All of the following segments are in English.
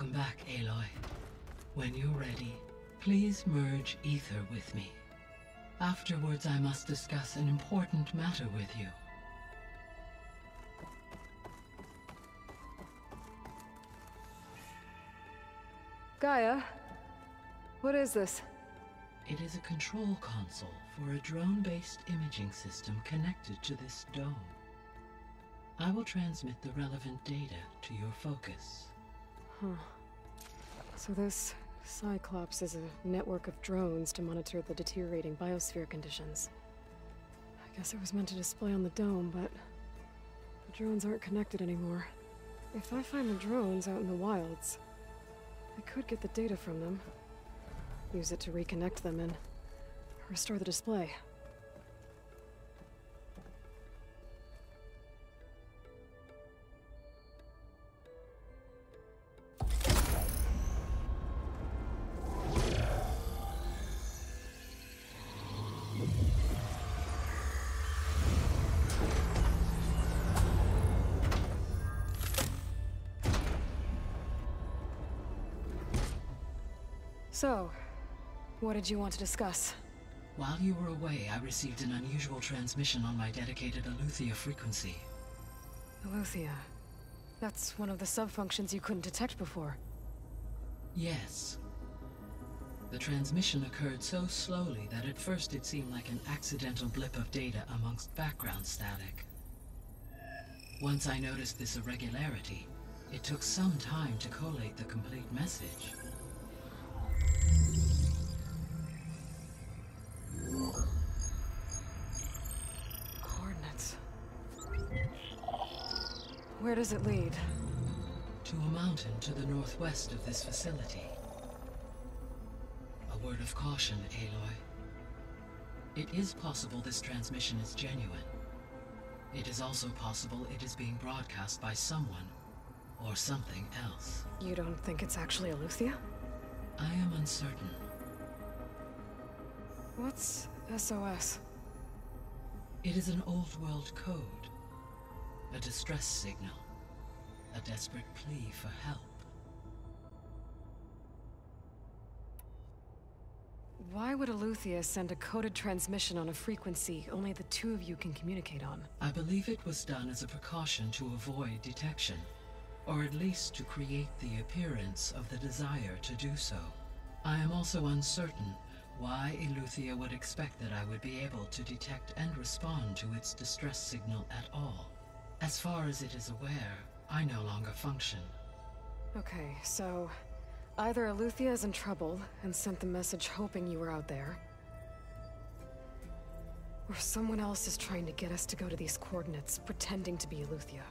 Welcome back, Aloy. When you're ready, please merge ether with me. Afterwards, I must discuss an important matter with you. Gaia, what is this? It is a control console for a drone-based imaging system connected to this dome. I will transmit the relevant data to your focus. Huh. So this Cyclops is a network of drones to monitor the deteriorating biosphere conditions. I guess it was meant to display on the dome, but the drones aren't connected anymore. If I find the drones out in the wilds, I could get the data from them, use it to reconnect them and restore the display. So, what did you want to discuss? While you were away, I received an unusual transmission on my dedicated Aletheia frequency. Aletheia. That's one of the sub-functions you couldn't detect before. Yes. The transmission occurred so slowly that at first it seemed like an accidental blip of data amongst background static. Once I noticed this irregularity, it took some time to collate the complete message. Coordinates. Where does it lead? To a mountain to the northwest of this facility. A word of caution, Aloy. It is possible this transmission is genuine. It is also possible it is being broadcast by someone or something else. You don't think it's actually Aletheia? I am uncertain. What's SOS? It is an old-world code. A distress signal. A desperate plea for help. Why would Aletheia send a coded transmission on a frequency only the two of you can communicate on? I believe it was done as a precaution to avoid detection, or at least to create the appearance of the desire to do so. I am also uncertain why Aletheia would expect that I would be able to detect and respond to its distress signal at all. As far as it is aware, I no longer function. Okay, so either Aletheia is in trouble and sent the message hoping you were out there, or someone else is trying to get us to go to these coordinates, pretending to be Aletheia.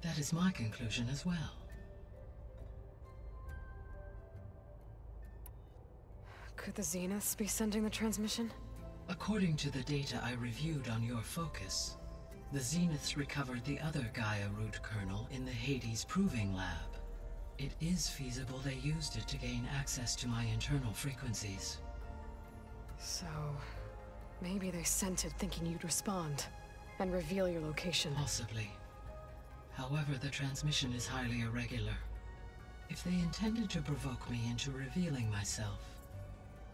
That is my conclusion as well. Could the Zeniths be sending the transmission? According to the data I reviewed on your focus, the Zeniths recovered the other Gaia root kernel in the Hades Proving Lab. It is feasible they used it to gain access to my internal frequencies. So, maybe they sent it thinking you'd respond and reveal your location. Possibly. However, the transmission is highly irregular. If they intended to provoke me into revealing myself,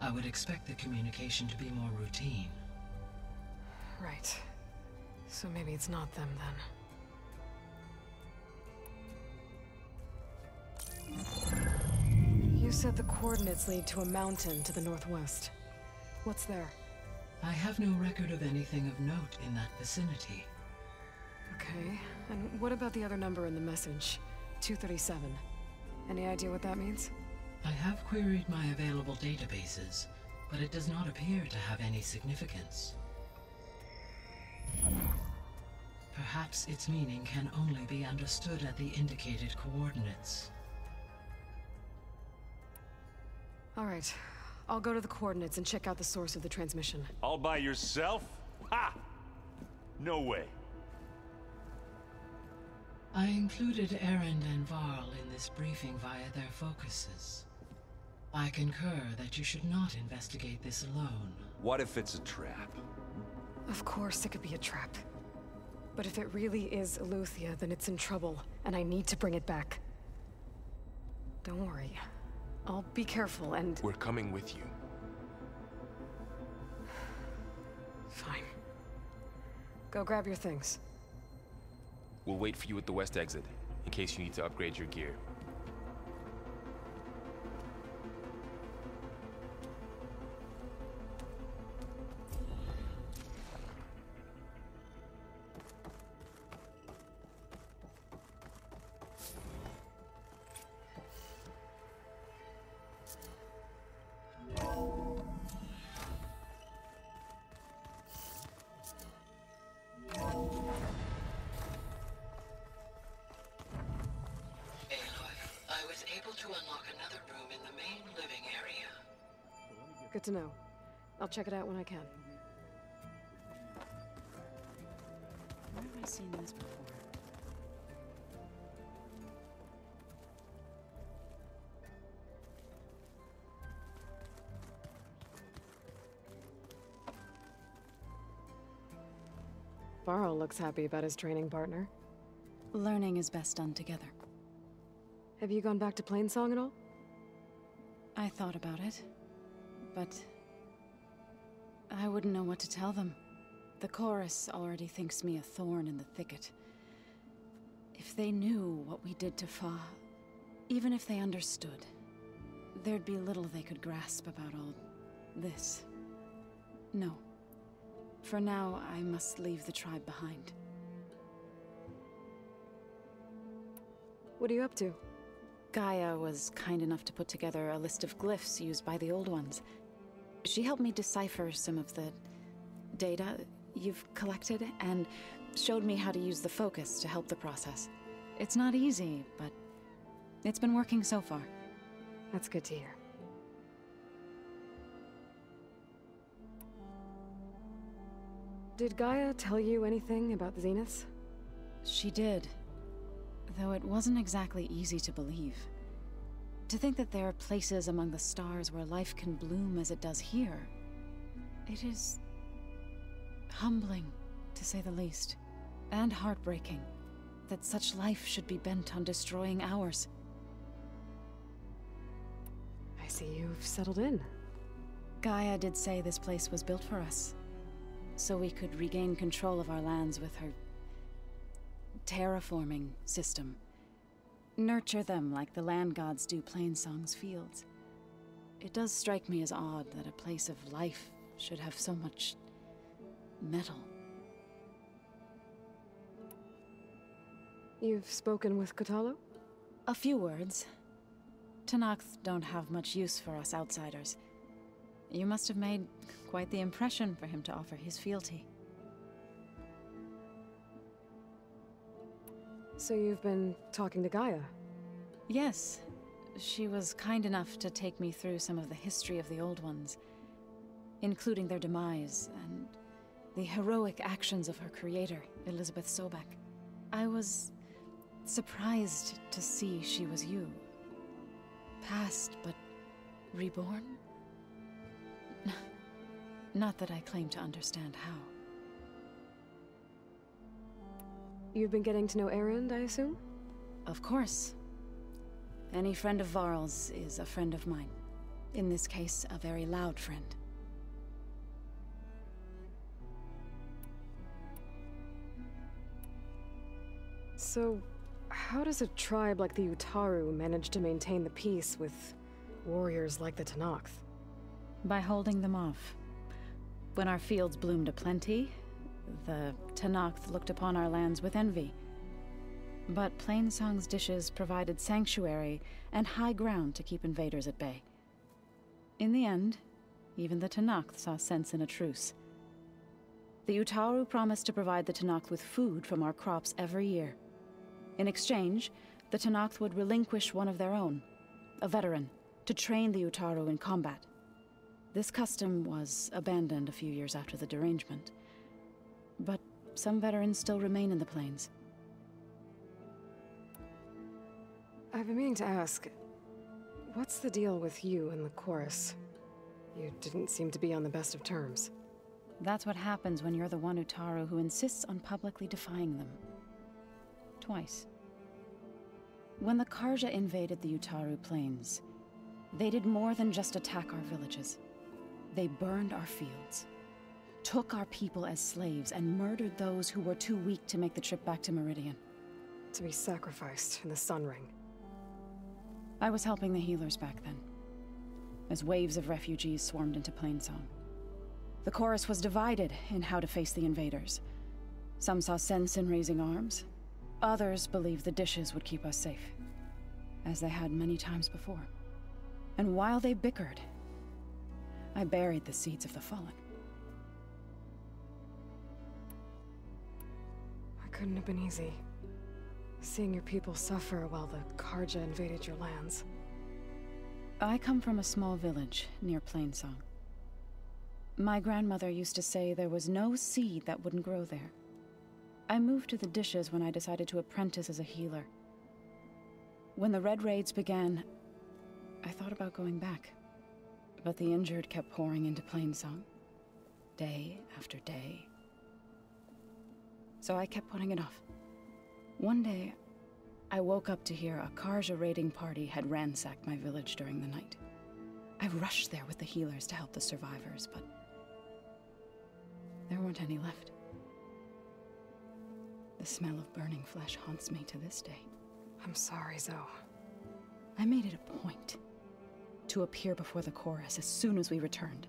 I would expect the communication to be more routine. Right. So maybe it's not them then. You said the coordinates lead to a mountain to the northwest. What's there? I have no record of anything of note in that vicinity. Okay, and what about the other number in the message? 237. Any idea what that means? I have queried my available databases, but it does not appear to have any significance. Perhaps its meaning can only be understood at the indicated coordinates. All right, I'll go to the coordinates and check out the source of the transmission. All by yourself? Ha! No way. I included Erend and Varl in this briefing via their focuses. I concur that you should not investigate this alone. What if it's a trap? Of course it could be a trap. But if it really is Aletheia, then it's in trouble, and I need to bring it back. Don't worry. I'll be careful and... We're coming with you. Fine. Go grab your things. We'll wait for you at the west exit, in case you need to upgrade your gear. Good to know. I'll check it out when I can. Where have I seen this before? Varl looks happy about his training partner. Learning is best done together. Have you gone back to Plainsong at all? I thought about it, but I wouldn't know what to tell them. The chorus already thinks me a thorn in the thicket. If they knew what we did to Fa, even if they understood, there'd be little they could grasp about all this. No. For now, I must leave the tribe behind. What are you up to? Gaia was kind enough to put together a list of glyphs used by the Old Ones. She helped me decipher some of the data you've collected, and showed me how to use the focus to help the process. It's not easy, but it's been working so far. That's good to hear. Did Gaia tell you anything about the Zeniths? She did. Though it wasn't exactly easy to believe. To think that there are places among the stars where life can bloom as it does here. It is humbling, to say the least. And heartbreaking that such life should be bent on destroying ours. I see you've settled in. Gaia did say this place was built for us, so we could regain control of our lands with her terraforming system. Nurture them like the land gods do Plainsong's fields. It does strike me as odd that a place of life should have so much metal. You've spoken with Kotallo? A few words. Tenakth don't have much use for us outsiders. You must have made quite the impression for him to offer his fealty. So you've been talking to Gaia? Yes. She was kind enough to take me through some of the history of the Old Ones, including their demise and the heroic actions of her creator, Elizabeth Sobek. I was surprised to see she was you. Past, but reborn? Not that I claim to understand how. You've been getting to know Erend, I assume? Of course. Any friend of Varl's is a friend of mine. In this case, a very loud friend. So, how does a tribe like the Utaru manage to maintain the peace with warriors like the Tenakth? By holding them off. When our fields bloomed aplenty, the Tenakth looked upon our lands with envy. But Plainsong's dishes provided sanctuary and high ground to keep invaders at bay. In the end, even the Tenakth saw sense in a truce. The Utaru promised to provide the Tenakth with food from our crops every year. In exchange, the Tenakth would relinquish one of their own, a veteran, to train the Utaru in combat. This custom was abandoned a few years after the derangement. But some veterans still remain in the plains. I've been meaning to ask, what's the deal with you and the chorus? You didn't seem to be on the best of terms. That's what happens when you're the one Utaru who insists on publicly defying them. Twice. When the Karja invaded the Utaru Plains, they did more than just attack our villages. They burned our fields, took our people as slaves, and murdered those who were too weak to make the trip back to Meridian. To be sacrificed in the Sun Ring. I was helping the healers back then, as waves of refugees swarmed into Plainsong. The chorus was divided in how to face the invaders. Some saw sense in raising arms. Others believed the dishes would keep us safe, as they had many times before. And while they bickered, I buried the seeds of the fallen. It couldn't have been easy. Seeing your people suffer while the Karja invaded your lands. I come from a small village near Plainsong. My grandmother used to say there was no seed that wouldn't grow there. I moved to the dishes when I decided to apprentice as a healer. When the Red Raids began, I thought about going back. But the injured kept pouring into Plainsong, day after day. So I kept putting it off. One day, I woke up to hear a Karja raiding party had ransacked my village during the night. I rushed there with the healers to help the survivors, but there weren't any left. The smell of burning flesh haunts me to this day. I'm sorry, Zoe. I made it a point to appear before the chorus as soon as we returned,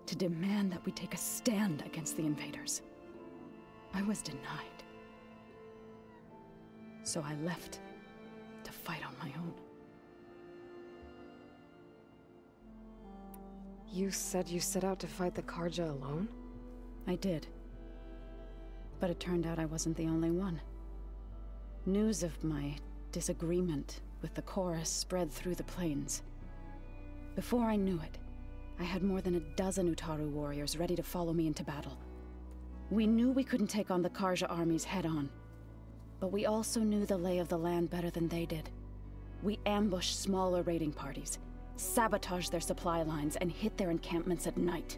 to demand that we take a stand against the invaders. I was denied. So I left to fight on my own. You said you set out to fight the Karja alone? I did. But it turned out I wasn't the only one. News of my disagreement with the chorus spread through the plains. Before I knew it, I had more than a dozen Utaru warriors ready to follow me into battle. We knew we couldn't take on the Karja armies head-on, but we also knew the lay of the land better than they did. We ambushed smaller raiding parties, sabotaged their supply lines, and hit their encampments at night.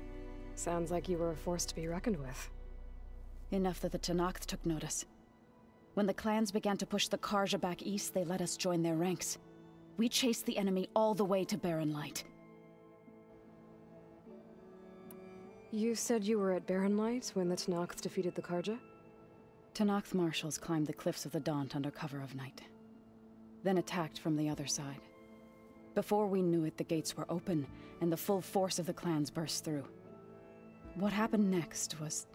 Sounds like you were a force to be reckoned with. Enough that the Tenakth took notice. When the clans began to push the Karja back east, they let us join their ranks. We chased the enemy all the way to Barren Light. You said you were at Barren Light when the Tenakth defeated the Karja? Tenakth marshals climbed the cliffs of the Daunt under cover of night, then attacked from the other side. Before we knew it, the gates were open, and the full force of the clans burst through. What happened next was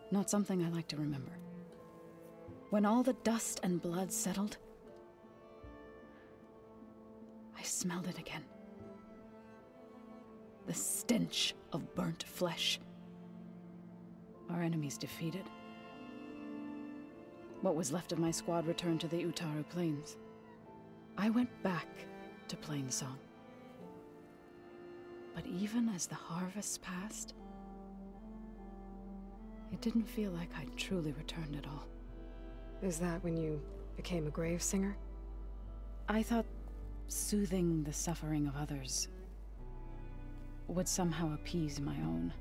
not something I like to remember. When all the dust and blood settled, I smelled it again. The stench of burnt flesh. Our enemies defeated. What was left of my squad returned to the Utaru Plains. I went back to Plainsong. But even as the harvest passed, it didn't feel like I'd truly returned at all. Is that when you became a grave singer? I thought soothing the suffering of others would somehow appease my own.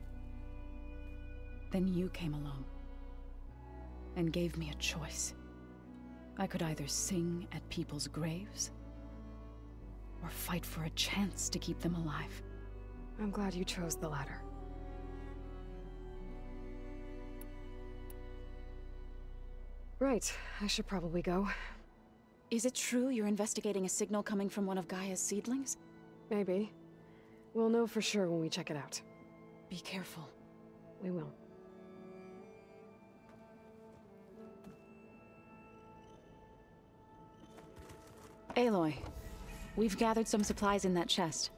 Then you came along and gave me a choice. I could either sing at people's graves or fight for a chance to keep them alive. I'm glad you chose the latter. Right, I should probably go. Is it true you're investigating a signal coming from one of Gaia's seedlings? Maybe. We'll know for sure when we check it out. Be careful. We will. Aloy, we've gathered some supplies in that chest.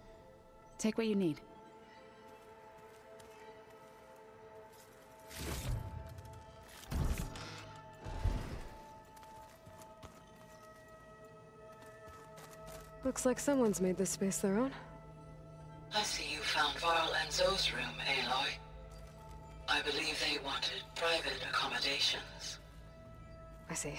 Take what you need. Looks like someone's made this space their own. I see you found Varl and Zoe's room, Aloy. I believe they wanted private accommodations. I see.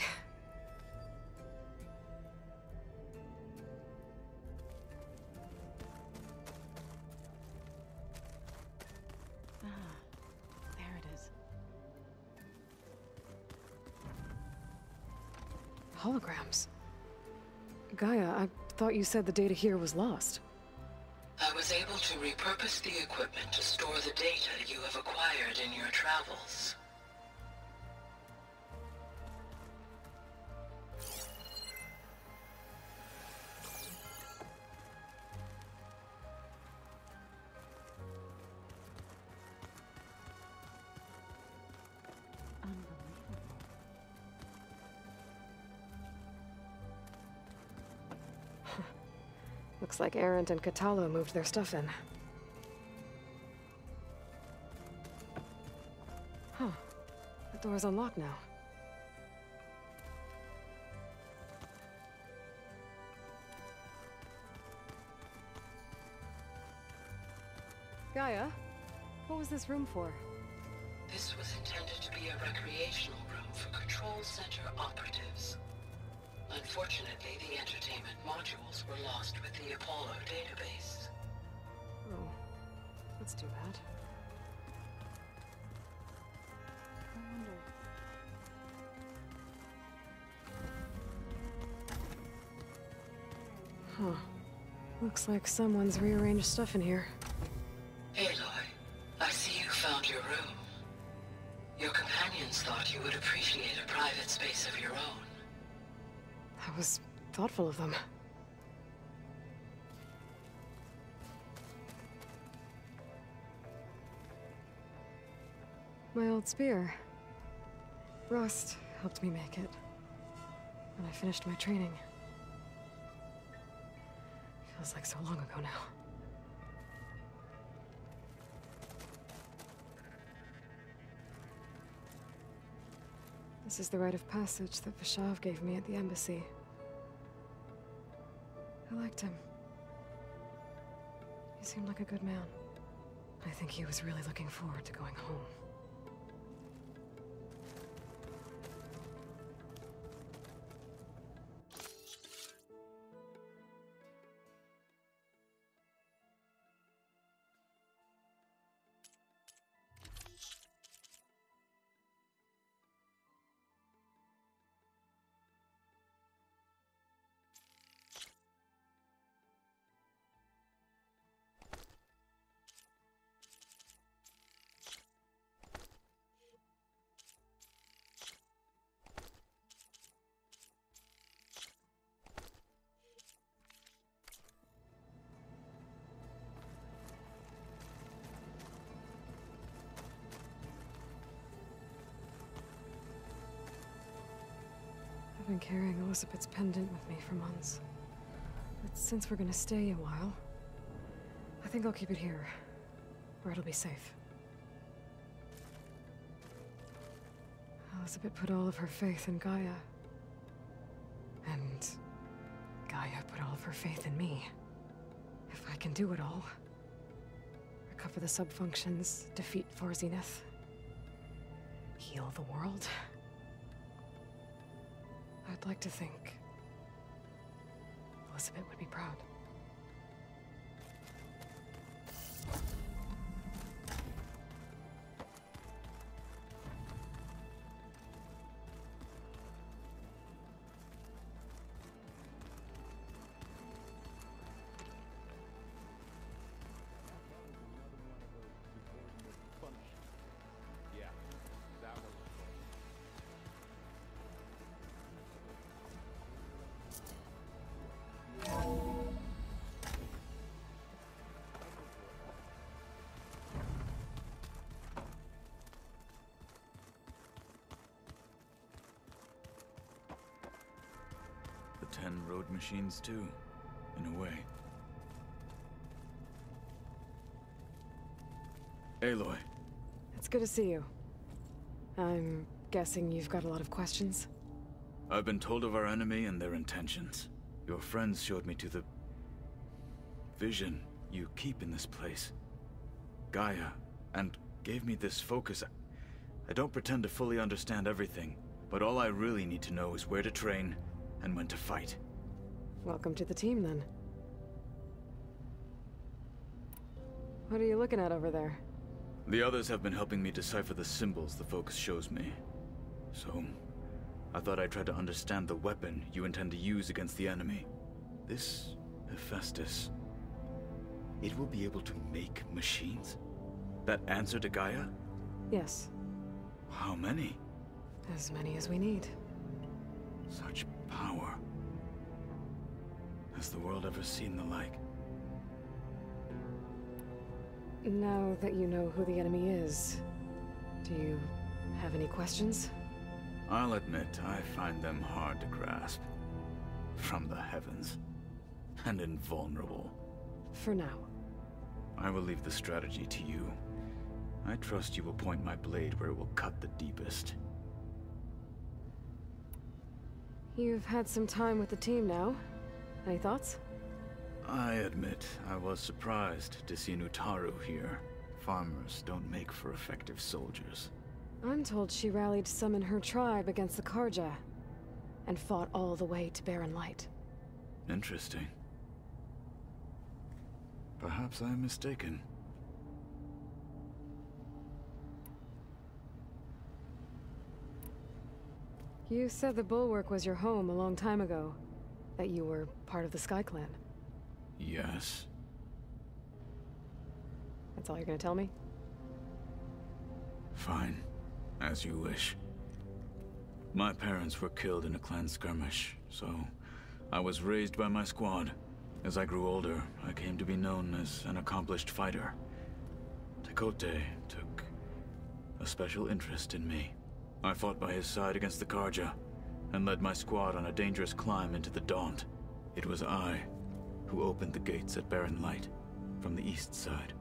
There it is. holograms. Gaia, I thought you said the data here was lost. I was able to repurpose the equipment to store the data you have acquired in your travels. Looks like Arendt and Catalo moved their stuff in. Huh. The door's unlocked now. Gaia, what was this room for? This was intended to be a recreational room for Control Center operatives. Unfortunately, the entertainment modules were lost with the Apollo database. Oh, that's too bad. I wonder... Huh. Looks like someone's rearranged stuff in here. Aloy, I see you found your room. Your companions thought you would appreciate a private space of your own. That was thoughtful of them. My old spear. Rust helped me make it. When I finished my training. Feels like so long ago now. This is the rite of passage that Vashav gave me at the embassy. I liked him. He seemed like a good man. I think he was really looking forward to going home. I've been carrying Elizabeth's pendant with me for months. But since we're gonna stay a while, I think I'll keep it here, where it'll be safe. Elizabeth put all of her faith in Gaia. And Gaia put all of her faith in me. If I can do it all, recover the sub-functions, defeat Zenith, heal the world, I'd like to think Elizabeth would be proud. The 10 road machines too, in a way. Aloy. It's good to see you. I'm guessing you've got a lot of questions? I've been told of our enemy and their intentions. Your friends showed me to the vision you keep in this place, Gaia, and gave me this focus. I don't pretend to fully understand everything, but all I really need to know is where to train and when to fight. Welcome to the team, then. What are you looking at over there? The others have been helping me decipher the symbols the focus shows me. So, I thought I'd try to understand the weapon you intend to use against the enemy. This Hephaestus, it will be able to make machines? That answer to Gaia? Yes, How many? as many as we need. Such power. Has the world ever seen the like? Now that you know who the enemy is, do you have any questions? I'll admit, I find them hard to grasp. From the heavens. And invulnerable. For now. I will leave the strategy to you. I trust you will point my blade where it will cut the deepest. You've had some time with the team now. Any thoughts? I admit, I was surprised to see Nutaru here. Farmers don't make for effective soldiers. I'm told she rallied some in her tribe against the Karja, and fought all the way to Barren Light. Interesting. Perhaps I am mistaken. You said the Bulwark was your home a long time ago. That you were part of the Sky Clan. Yes. That's all you're gonna tell me? Fine. As you wish. My parents were killed in a clan skirmish, so I was raised by my squad. As I grew older, I came to be known as an accomplished fighter. Tekote took a special interest in me. I fought by his side against the Karja, and led my squad on a dangerous climb into the Daunt. It was I who opened the gates at Barren Light, from the east side,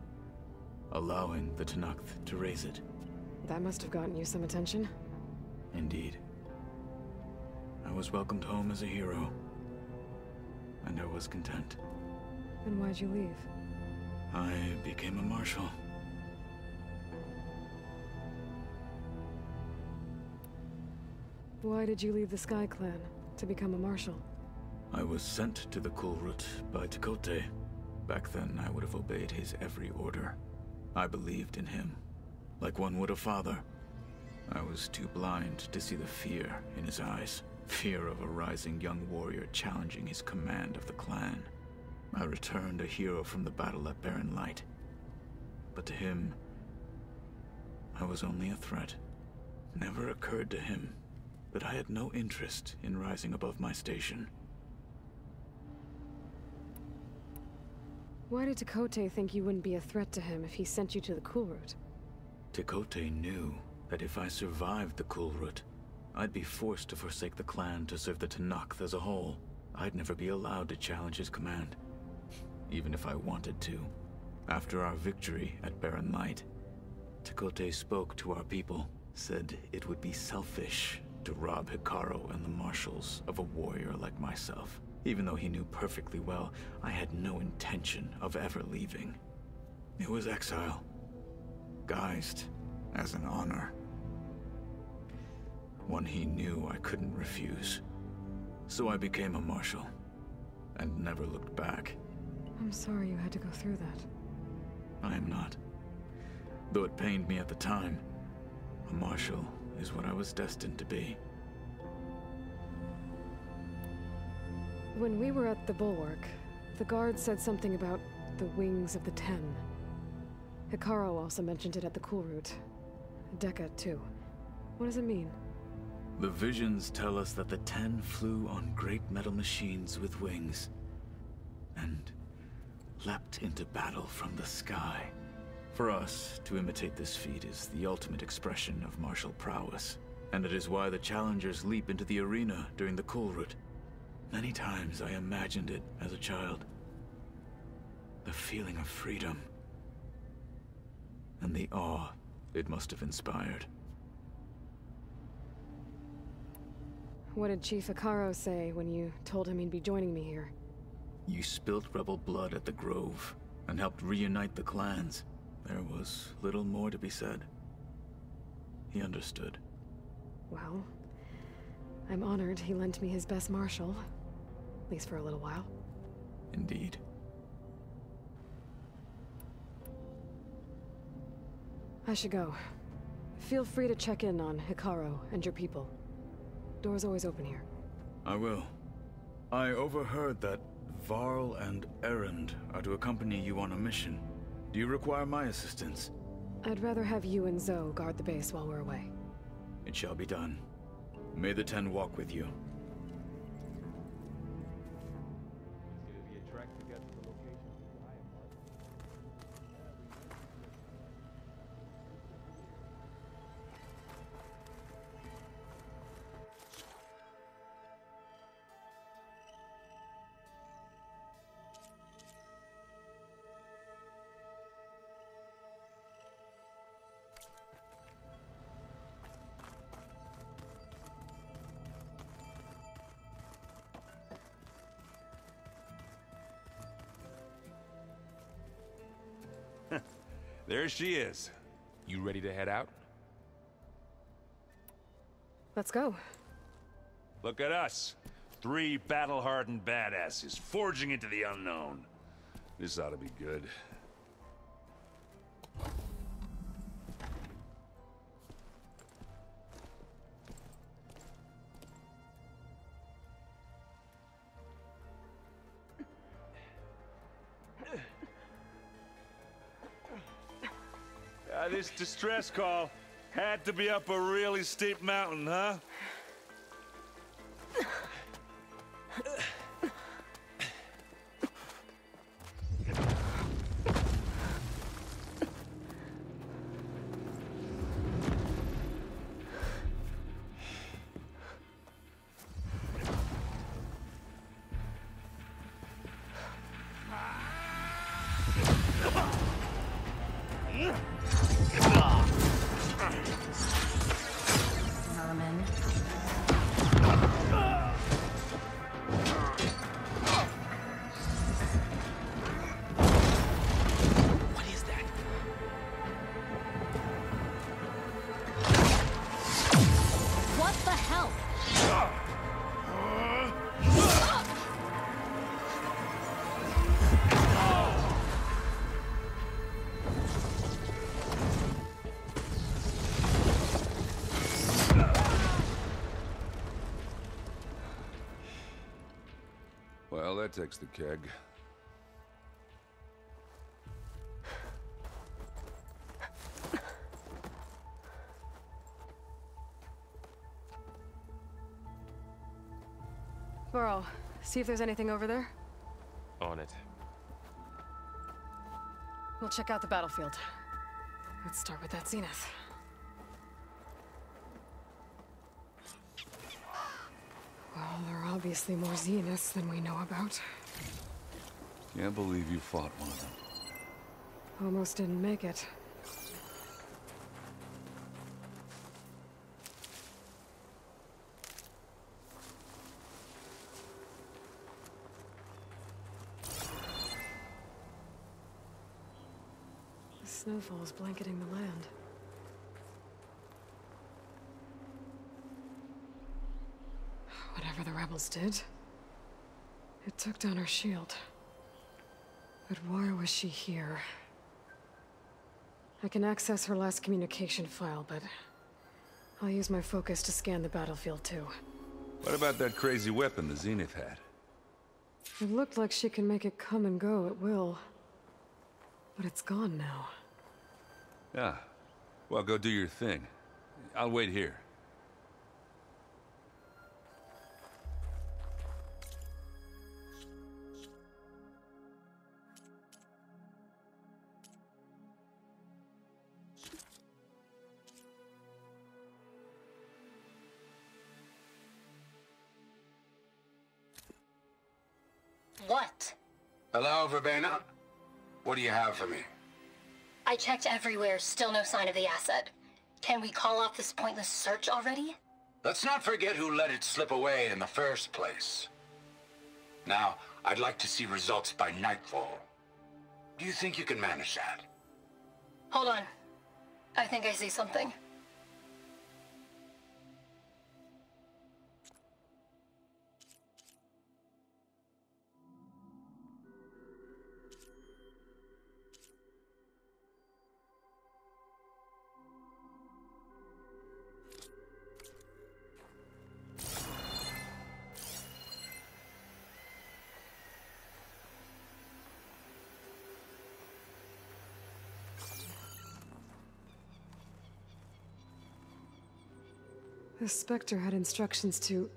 allowing the Tenakth to raise it. That must have gotten you some attention. Indeed. I was welcomed home as a hero, and I was content. Then why'd you leave? I became a marshal. Why did you leave the Sky Clan to become a marshal? I was sent to the Kulrut by Tekote. Back then, I would have obeyed his every order. I believed in him, like one would a father. I was too blind to see the fear in his eyes. Fear of a rising young warrior challenging his command of the clan. I returned a hero from the battle at Barren Light. But to him, I was only a threat. Never occurred to him that I had no interest in rising above my station. Why did Tekote think you wouldn't be a threat to him if he sent you to the Kulrut? Tekote knew that if I survived the Kulrut, I'd be forced to forsake the clan to serve the Tenakth as a whole. I'd never be allowed to challenge his command, even if I wanted to. After our victory at Barren Light, Tekote spoke to our people, said it would be selfish to rob Hikaru and the marshals of a warrior like myself. Even though he knew perfectly well I had no intention of ever leaving. It was exile, guised as an honor. One he knew I couldn't refuse. So I became a marshal, and never looked back. I'm sorry you had to go through that. I am not. Though it pained me at the time, a marshal is what I was destined to be. When we were at the Bulwark, the guard said something about the Wings of the Ten. Hikaru also mentioned it at the Kulrut. Dekka, too. What does it mean? The visions tell us that the Ten flew on great metal machines with wings, and leapt into battle from the sky. For us, to imitate this feat is the ultimate expression of martial prowess, and it is why the challengers leap into the arena during the Kulrut. Many times I imagined it as a child. The feeling of freedom, and the awe it must have inspired. What did Chief Hikaru say when you told him he'd be joining me here? You spilt rebel blood at the Grove, and helped reunite the clans. There was little more to be said. He understood. Well, I'm honored he lent me his best marshal. At least for a little while. Indeed. I should go. Feel free to check in on Hikaru and your people. Door's always open here. I will. I overheard that Varl and Erend are to accompany you on a mission. Do you require my assistance? I'd rather have you and Zoe guard the base while we're away. It shall be done. May the Ten walk with you. There she is. You ready to head out? Let's go. Look at us. 3 battle-hardened badasses forging into the unknown. This ought to be good. This distress call had to be up a really steep mountain, huh? Well, that takes the keg. Varl, see if there's anything over there. On it. We'll check out the battlefield. Let's start with that zenith. Well, there are obviously more zeniths than we know about. Can't believe you fought one of them. Almost didn't make it. The snowfall's blanketing the land. Whatever the rebels did, it took down her shield. But why was she here? I can access her last communication file, but I'll use my focus to scan the battlefield too. What about that crazy weapon the Zenith had? It looked like she can make it come and go at will. But it's gone now. Yeah. Well, go do your thing. I'll wait here. What? Hello, Verbena? What do you have for me? I checked everywhere, still no sign of the asset. Can we call off this pointless search already? Let's not forget who let it slip away in the first place. Now, I'd like to see results by nightfall. Do you think you can manage that? Hold on. I think I see something. The Spectre had instructions to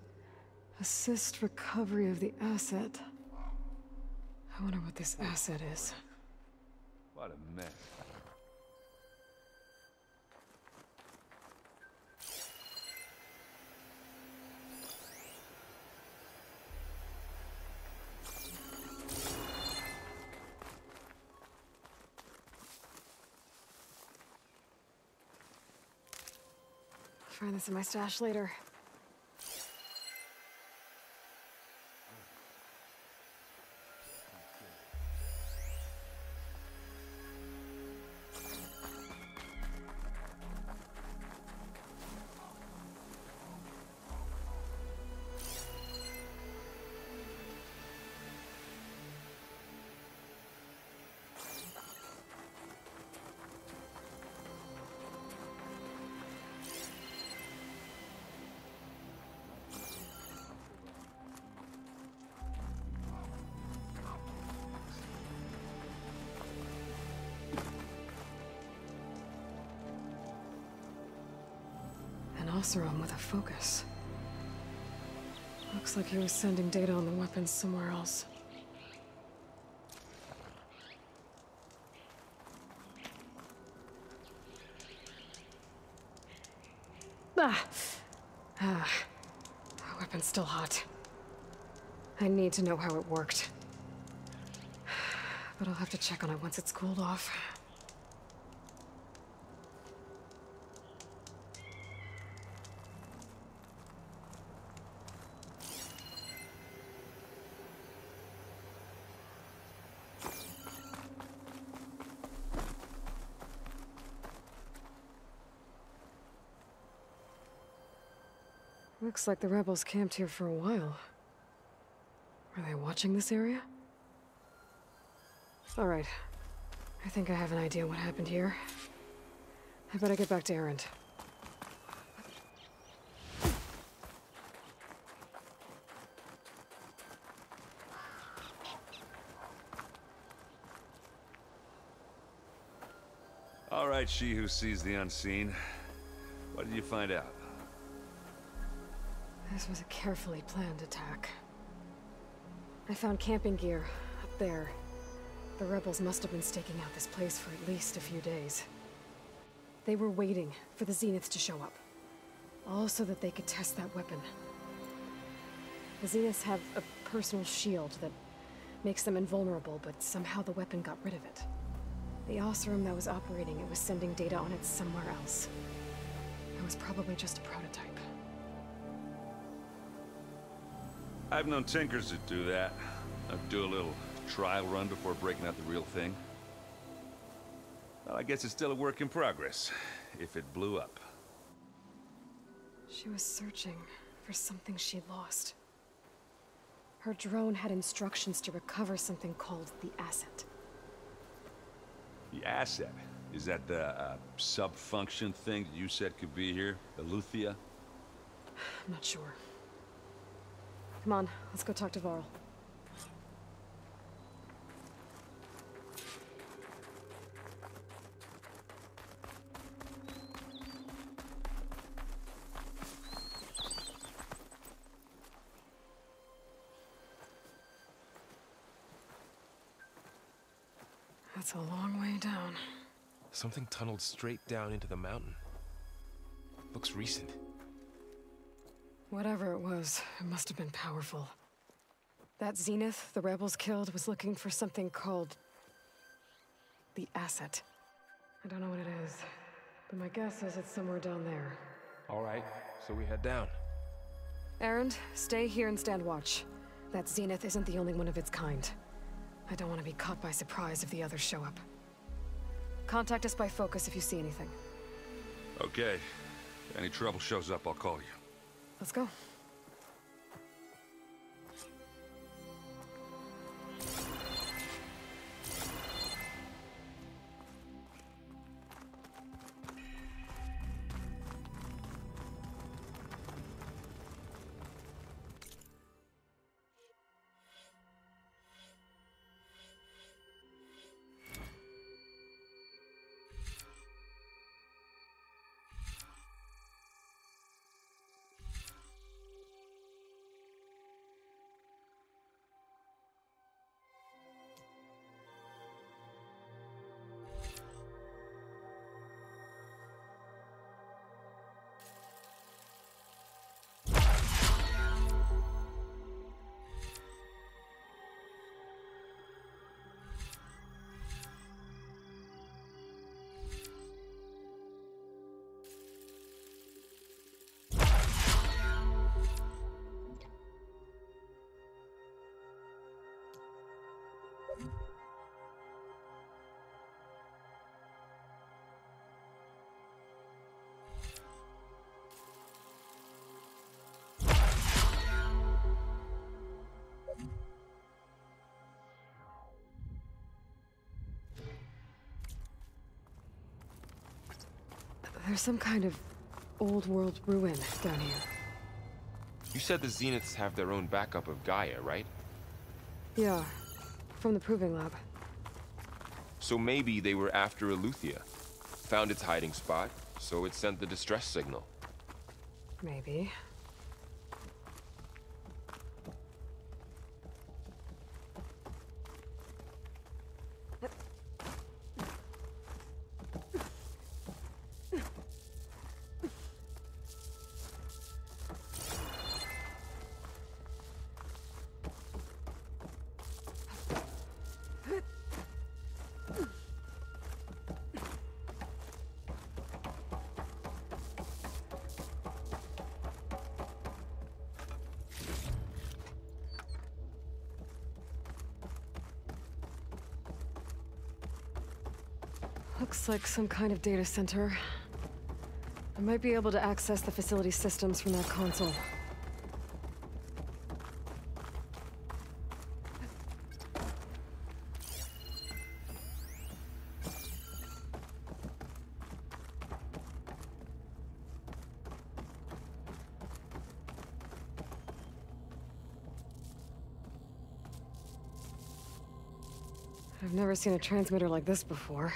assist recovery of the asset. I wonder what this asset is. What a mess. Find this in my stash later. Oseram with a focus. Looks like he was sending data on the weapons somewhere else. The weapon's still hot. I need to know how it worked. But I'll have to check on it once it's cooled off. Looks like the rebels camped here for a while. Are they watching this area? Alright. I think I have an idea what happened here. I better get back to Erend. All right, she who sees the unseen. What did you find out? This was a carefully planned attack. I found camping gear up there. The rebels must have been staking out this place for at least a few days. They were waiting for the Zeniths to show up. All so that they could test that weapon. The Zeniths have a personal shield that makes them invulnerable, but somehow the weapon got rid of it. The Oseram that was operating it was sending data on it somewhere else. It was probably just a prototype. I've known tinkers that do that. I'd do a little trial run before breaking out the real thing. Well, I guess it's still a work in progress, if it blew up. She was searching for something she lost. Her drone had instructions to recover something called the asset. The asset? Is that the sub-function thing that you said could be here? The Luthia? I'm not sure. Come on, let's go talk to Varl. That's a long way down. Something tunneled straight down into the mountain. Looks recent. Whatever it was, it must have been powerful. That Zenith the rebels killed was looking for something called the asset. I don't know what it is, but my guess is it's somewhere down there. All right, so we head down. Erend, stay here and stand watch. That Zenith isn't the only one of its kind. I don't want to be caught by surprise if the others show up. Contact us by focus if you see anything. Okay. If any trouble shows up, I'll call you. Let's go. There's some kind of old world ruin down here. You said the Zeniths have their own backup of Gaia, right? Yeah, from the proving lab. So maybe they were after Eleuthia. Found its hiding spot, so it sent the distress signal. Maybe. Looks like some kind of data center. I might be able to access the facility systems from that console. I've never seen a transmitter like this before.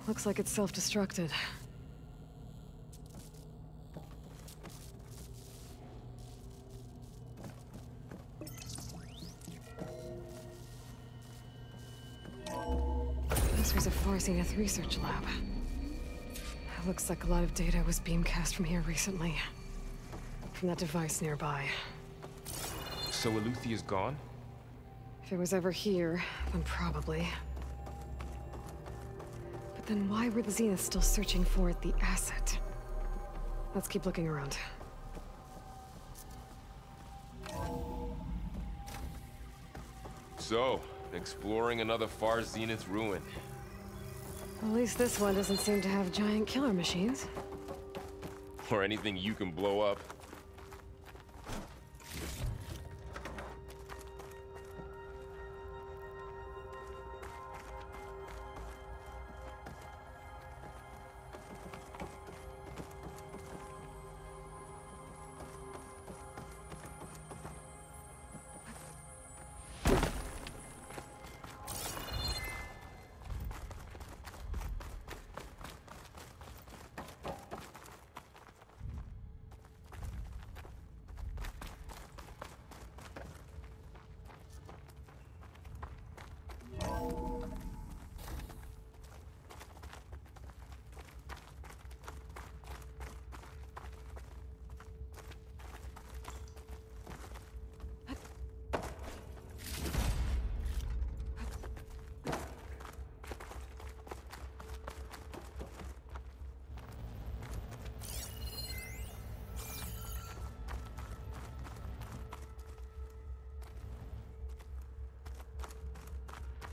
Looks like it's self-destructed. This was a Far Zenith research lab. It looks like a lot of data was beamcast from here recently. From that device nearby. So Eleuthia's gone? If it was ever here, then probably. But then why were the Zeniths still searching for the asset? Let's keep looking around. So, exploring another Far Zenith ruin. At least this one doesn't seem to have giant killer machines. Or anything you can blow up.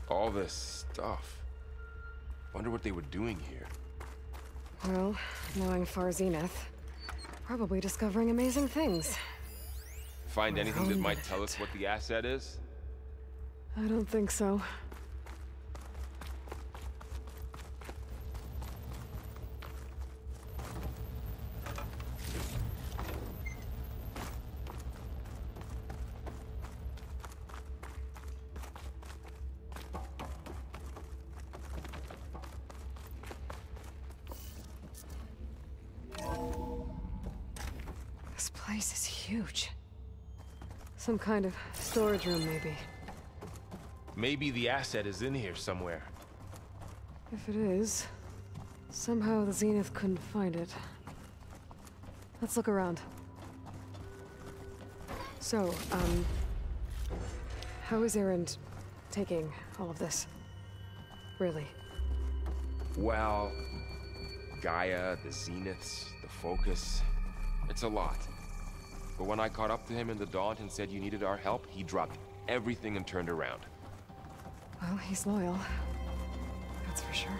All this stuff. Wonder what they were doing here. Well, knowing Far Zenith, probably discovering amazing things. Find We're anything that own might it. tell us what the asset is? I don't think so. This place is huge. Some kind of storage room, maybe. Maybe the asset is in here somewhere. If it is, somehow the Zenith couldn't find it. Let's look around. So, how is Erend taking all of this? Really? Well, Gaia, the Zeniths, the Focus. It's a lot. But when I caught up to him in the Daunt and said you needed our help, he dropped everything and turned around. Well, he's loyal. That's for sure.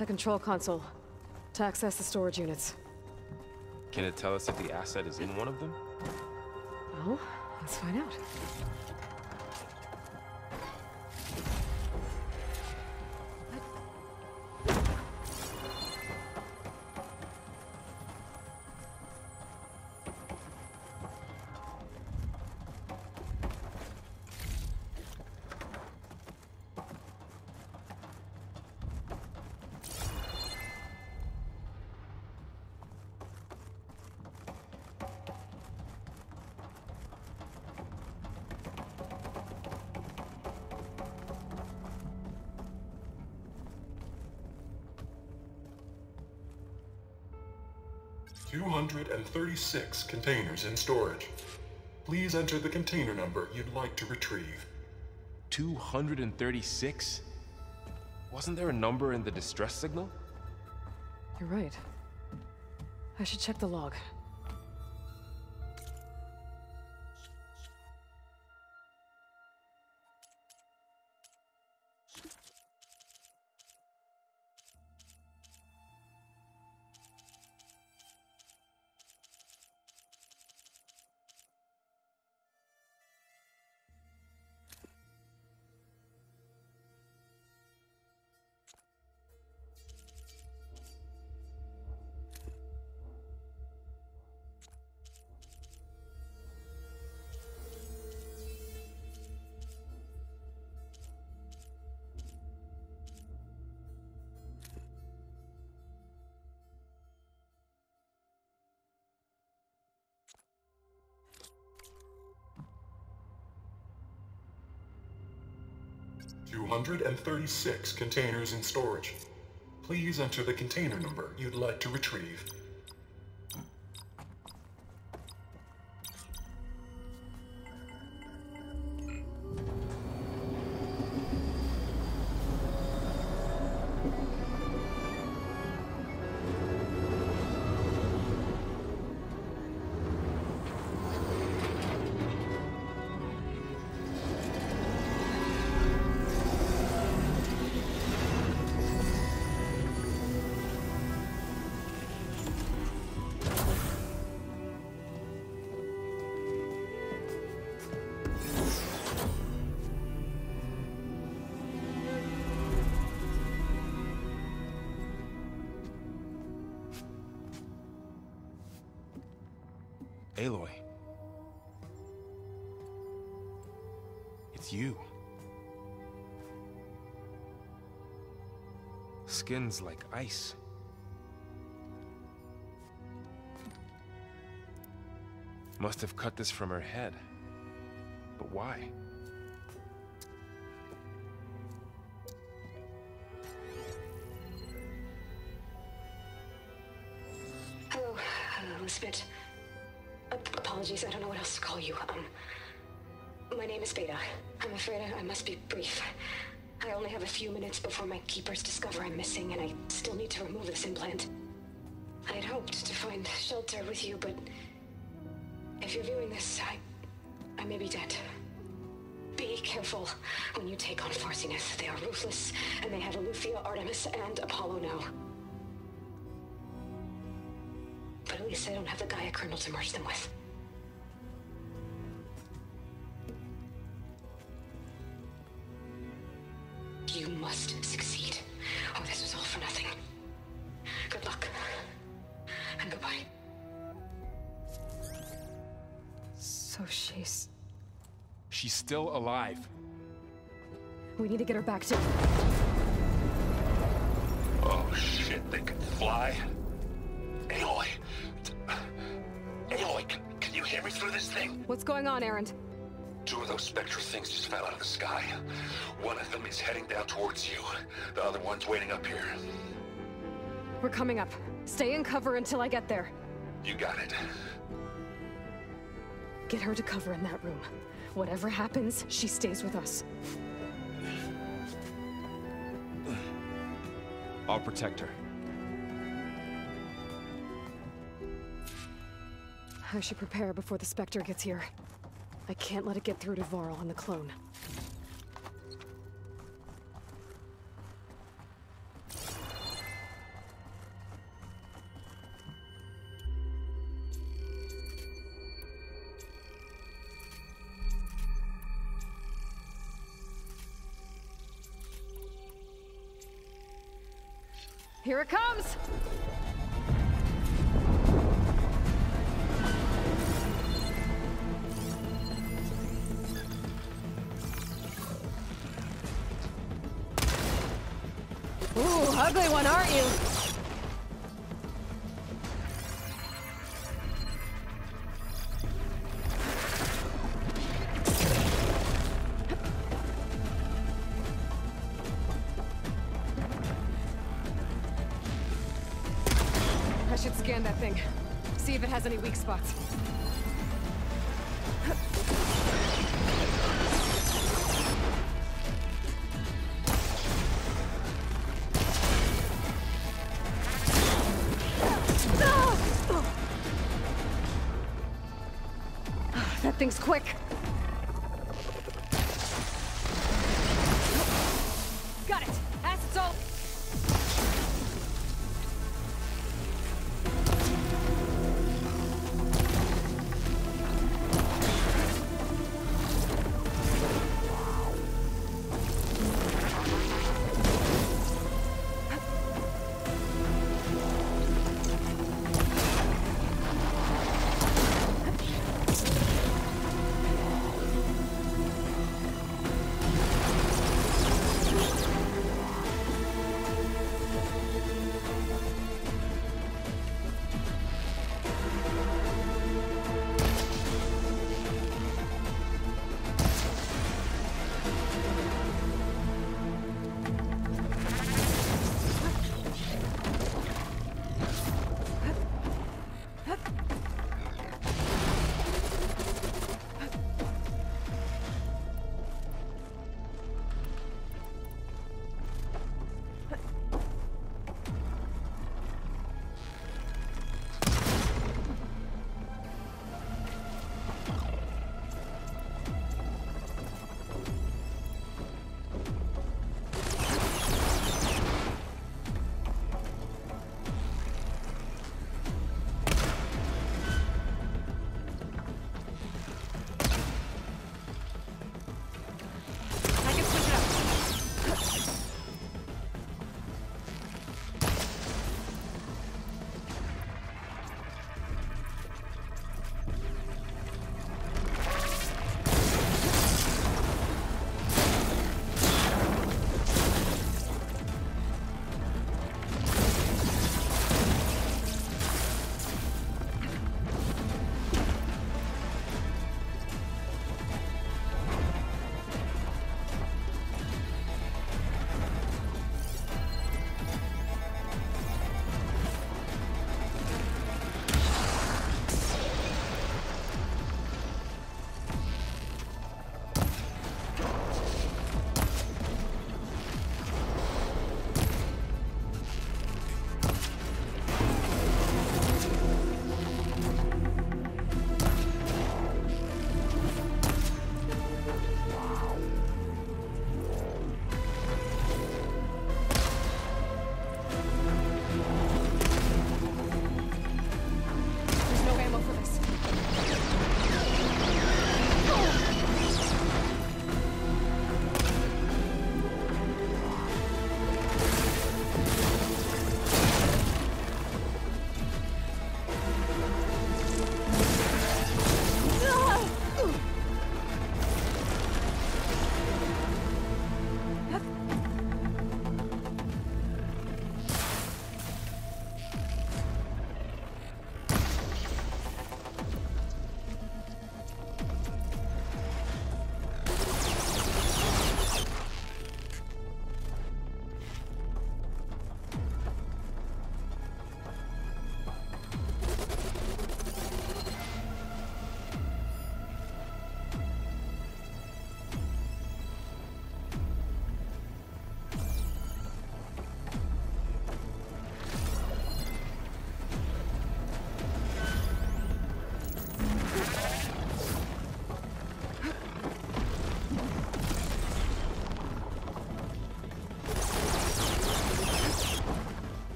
A control console to access the storage units. Can it tell us if the asset is in one of them? Well, let's find out. $236 containers in storage. Please enter the container number you'd like to retrieve. 236? Wasn't there a number in the distress signal? You're right. I should check the log. $236 containers in storage. Please enter the container number you'd like to retrieve. Aloy. It's you. Skin's like ice. Must have cut this from her head. But why? Hello, Elizabeth. Apologies, I don't know what else to call you. My name is Beta. I'm afraid I must be brief. I only have a few minutes before my keepers discover I'm missing, and I still need to remove this implant. I had hoped to find shelter with you, but if you're viewing this, I may be dead. Be careful when you take on Farsineth. They are ruthless, and they have Aletheia, Artemis, and Apollo now. But at least I don't have the Gaia kernel to merge them with. You must succeed, or this was all for nothing. Good luck, and goodbye. So she's still alive. We need to get her back to... Oh shit, they can fly? Aloy! Aloy, can you hear me through this thing? What's going on, Erend? Two of those spectral things just fell out of the sky. One of them is heading down towards you. The other one's waiting up here. We're coming up. Stay in cover until I get there. You got it. Get her to cover in that room. Whatever happens, she stays with us. I'll protect her. I should prepare before the Spectre gets here. I can't let it get through to Varl and the clone. Here it comes! Ooh, ugly one, aren't you? I should scan that thing. See if it has any weak spots. That thing's quick. Got it. Acid salt.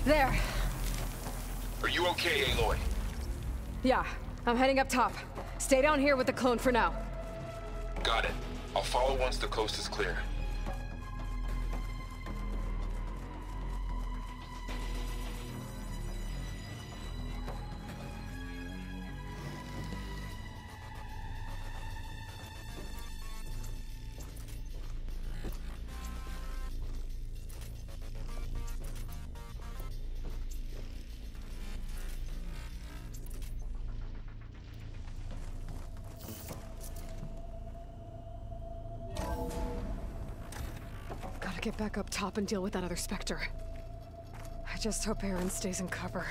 There. Are you okay, Aloy? Yeah, I'm heading up top. Stay down here with the clone for now. Got it. I'll follow once the coast is clear. Gotta get back up top and deal with that other Spectre. I just hope Aaron stays in cover.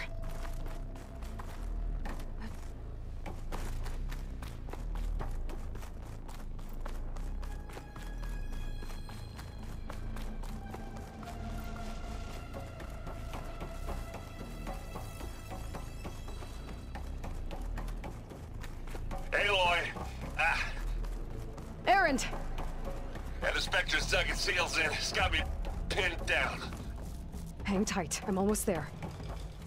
Aloy! Aaron! Yeah, the Spectre's dug its heels in. It's got me pinned down. Hang tight. I'm almost there.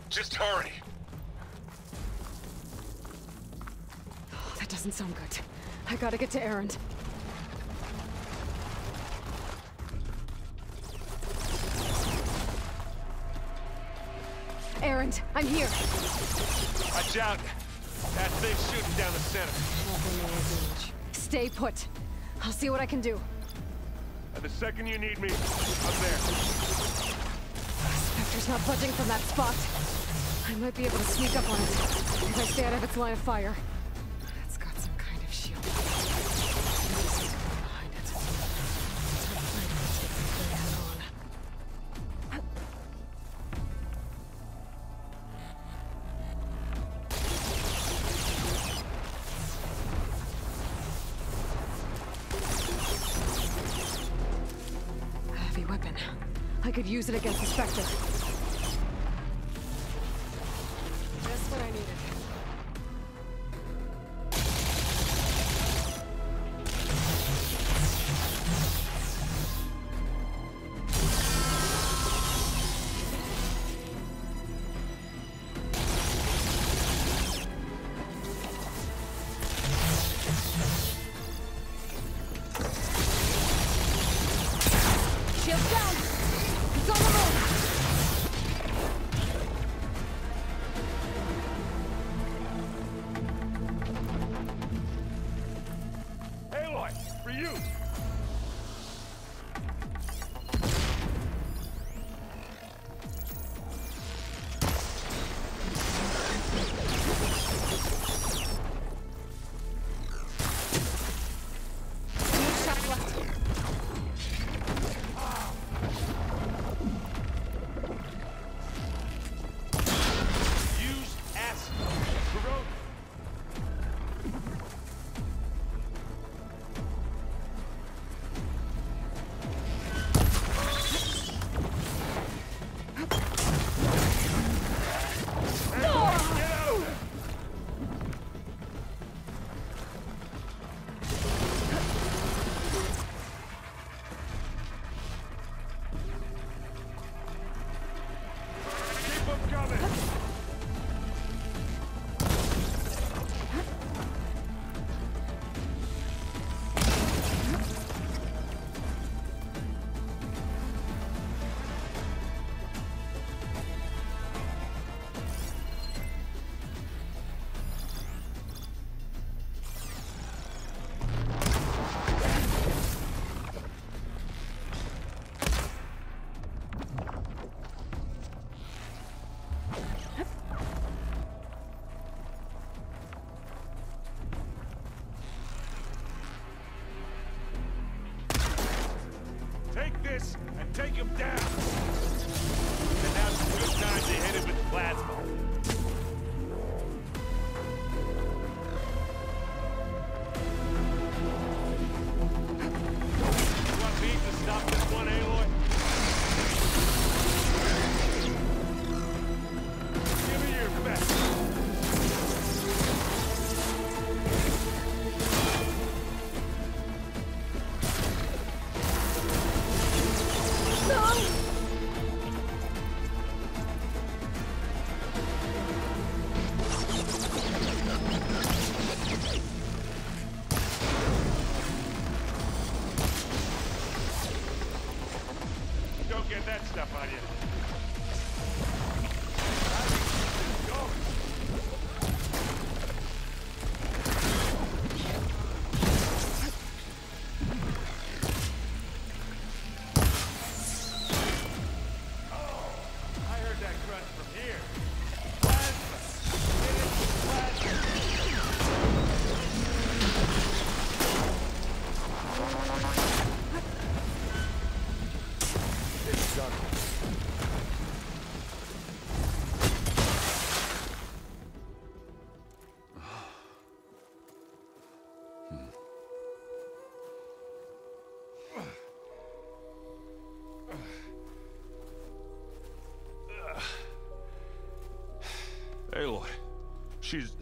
Just hurry. Oh, that doesn't sound good. I gotta get to Aaron. Aaron, I'm here. Watch out. That thing's shooting down the center. Stay put. I'll see what I can do. The second you need me, I'm there. Spectre's not budging from that spot. I might be able to sneak up on it if I stay out of its line of fire. It's got some kind of shield. Behind it. It's hard to find it to take this thing head on. Heavy weapon. I could use it against the Spectre. Just what I needed. Shield down! It's on the move! Aloy, for you! Take this and take him down. And now's a good time to hit him with plasma. You want me to stop this one, Aloy? Give me your best. get that stuff on you. Aloy, she's...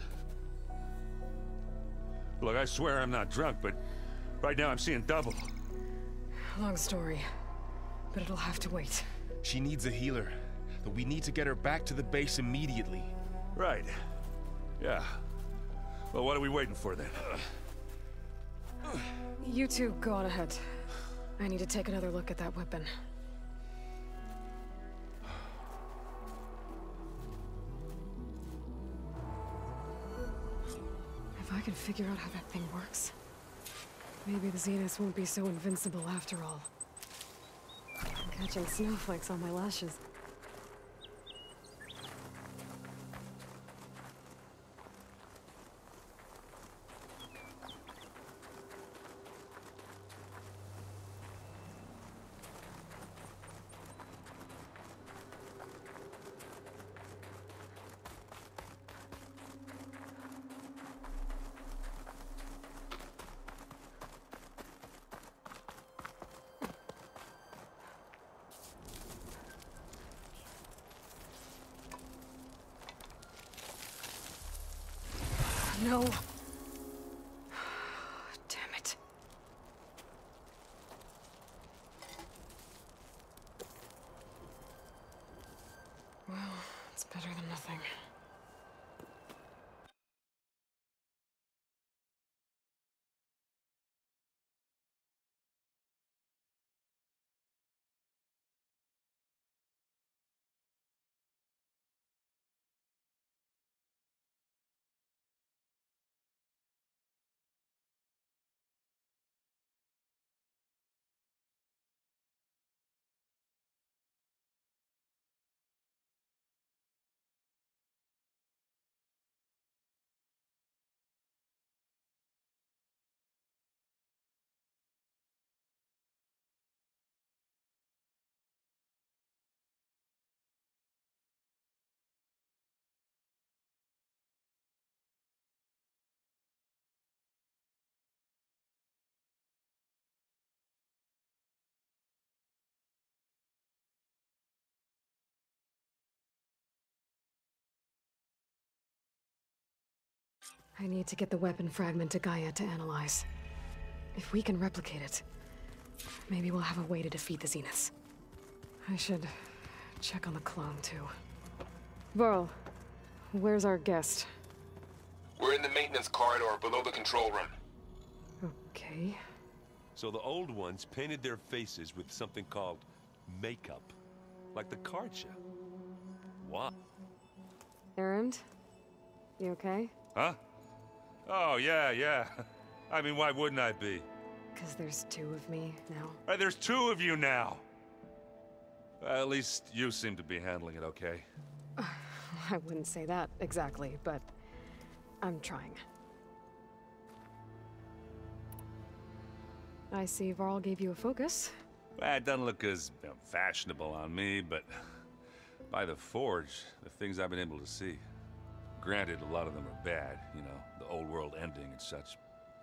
Look, I swear I'm not drunk, but right now I'm seeing double. Long story, but it'll have to wait. She needs a healer, but we need to get her back to the base immediately. Right. Yeah. Well, what are we waiting for then? You two go on ahead. I need to take another look at that weapon. If I can figure out how that thing works, maybe the Zeniths won't be so invincible after all. I'm catching snowflakes on my lashes. No. Damn it. Well, it's better than nothing. I need to get the weapon fragment to Gaia to analyze. If we can replicate it, maybe we'll have a way to defeat the Zeniths. I should check on the clone, too. Varl, where's our guest? We're in the maintenance corridor below the control room. Okay. So the old ones painted their faces with something called makeup. Like the card show. What? Errand? You okay? Huh? Oh, yeah. I mean, why wouldn't I be? Because there's two of me now. There's two of you now! At least you seem to be handling it okay. I wouldn't say that exactly, but I'm trying. I see Varl gave you a focus. Well, it doesn't look as fashionable on me, but by the Forge, the things I've been able to see. Granted, a lot of them are bad, you know, the old world ending and such.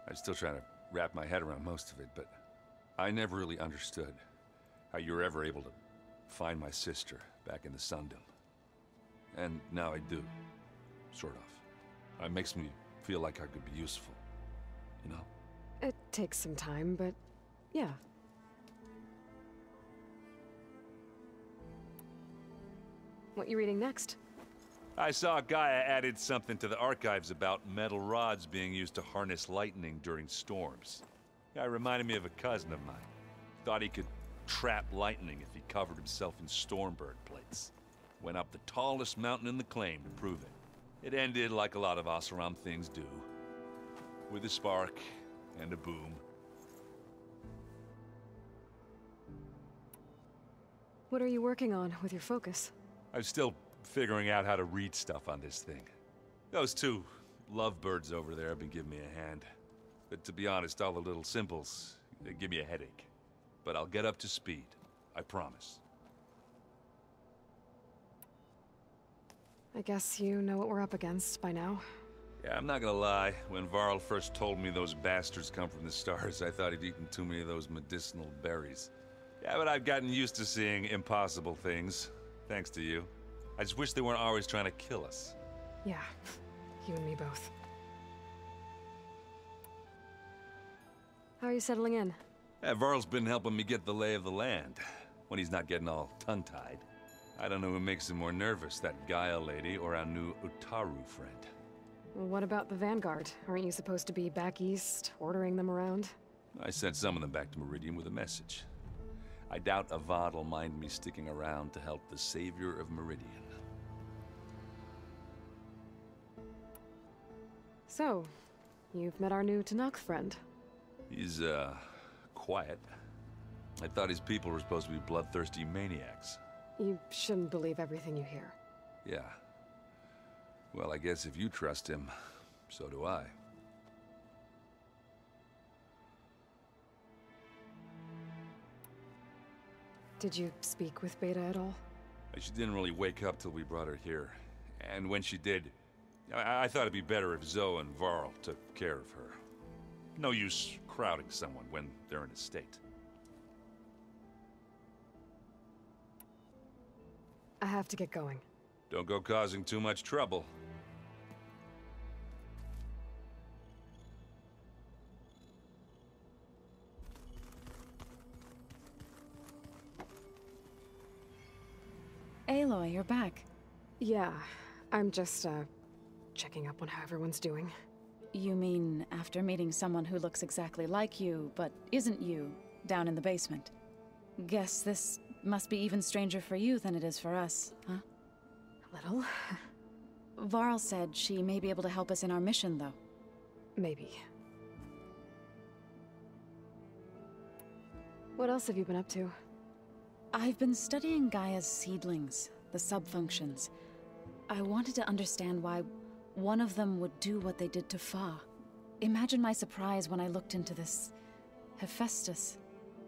I'm still trying to wrap my head around most of it, but I never really understood how you were ever able to find my sister back in the Sundom. And now I do, sort of. It makes me feel like I could be useful, you know? It takes some time, but yeah. What you reading next? I saw Gaia added something to the archives about metal rods being used to harness lightning during storms. Guy reminded me of a cousin of mine. Thought he could trap lightning if he covered himself in Stormbird plates. Went up the tallest mountain in the claim to prove it. It ended like a lot of Oseram things do. With a spark and a boom. What are you working on with your focus? I'm still figuring out how to read stuff on this thing. Those two lovebirds over there have been giving me a hand. But to be honest, all the little symbols, they give me a headache. But I'll get up to speed. I promise. I guess you know what we're up against by now. Yeah, I'm not gonna lie. When Varl first told me those bastards come from the stars, I thought he'd eaten too many of those medicinal berries. Yeah, but I've gotten used to seeing impossible things. Thanks to you. I just wish they weren't always trying to kill us. Yeah, you and me both. How are you settling in? Yeah, Varl's been helping me get the lay of the land, when he's not getting all tongue-tied. I don't know who makes him more nervous, that Gaia lady or our new Utaru friend. What about the Vanguard? Aren't you supposed to be back east, ordering them around? I sent some of them back to Meridian with a message. I doubt Avad will mind me sticking around to help the savior of Meridian. So, you've met our new Tanakh friend. He's, quiet. I thought his people were supposed to be bloodthirsty maniacs. You shouldn't believe everything you hear. Yeah. Well, I guess if you trust him, so do I. Did you speak with Beta at all? She didn't really wake up till we brought her here. And when she did, I thought it'd be better if Zoe and Varl took care of her. No use crowding someone when they're in a state. I have to get going. Don't go causing too much trouble. Aloy, you're back. Yeah, I'm just, checking up on how everyone's doing. You mean after meeting someone who looks exactly like you, but isn't you, down in the basement? Guess this must be even stranger for you than it is for us, huh? A little. Varl said she may be able to help us in our mission, though. Maybe. What else have you been up to? I've been studying Gaia's seedlings, the subfunctions. I wanted to understand why one of them would do what they did to Fa. Imagine my surprise when I looked into this Hephaestus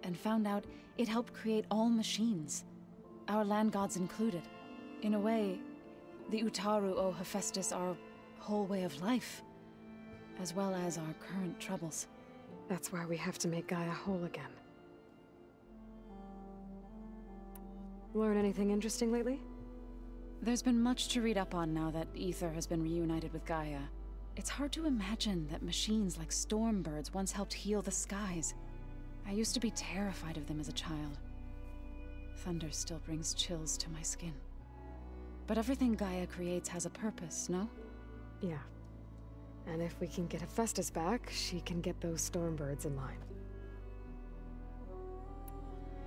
and found out it helped create all machines, our land gods included. In a way, the Utaru owe Hephaestus our whole way of life, as well as our current troubles. That's why we have to make Gaia whole again. Learn anything interesting lately? There's been much to read up on now that Ether has been reunited with Gaia. It's hard to imagine that machines like Stormbirds once helped heal the skies. I used to be terrified of them as a child. Thunder still brings chills to my skin. But everything Gaia creates has a purpose, no? Yeah. And if we can get Hephaestus back, she can get those Stormbirds in line.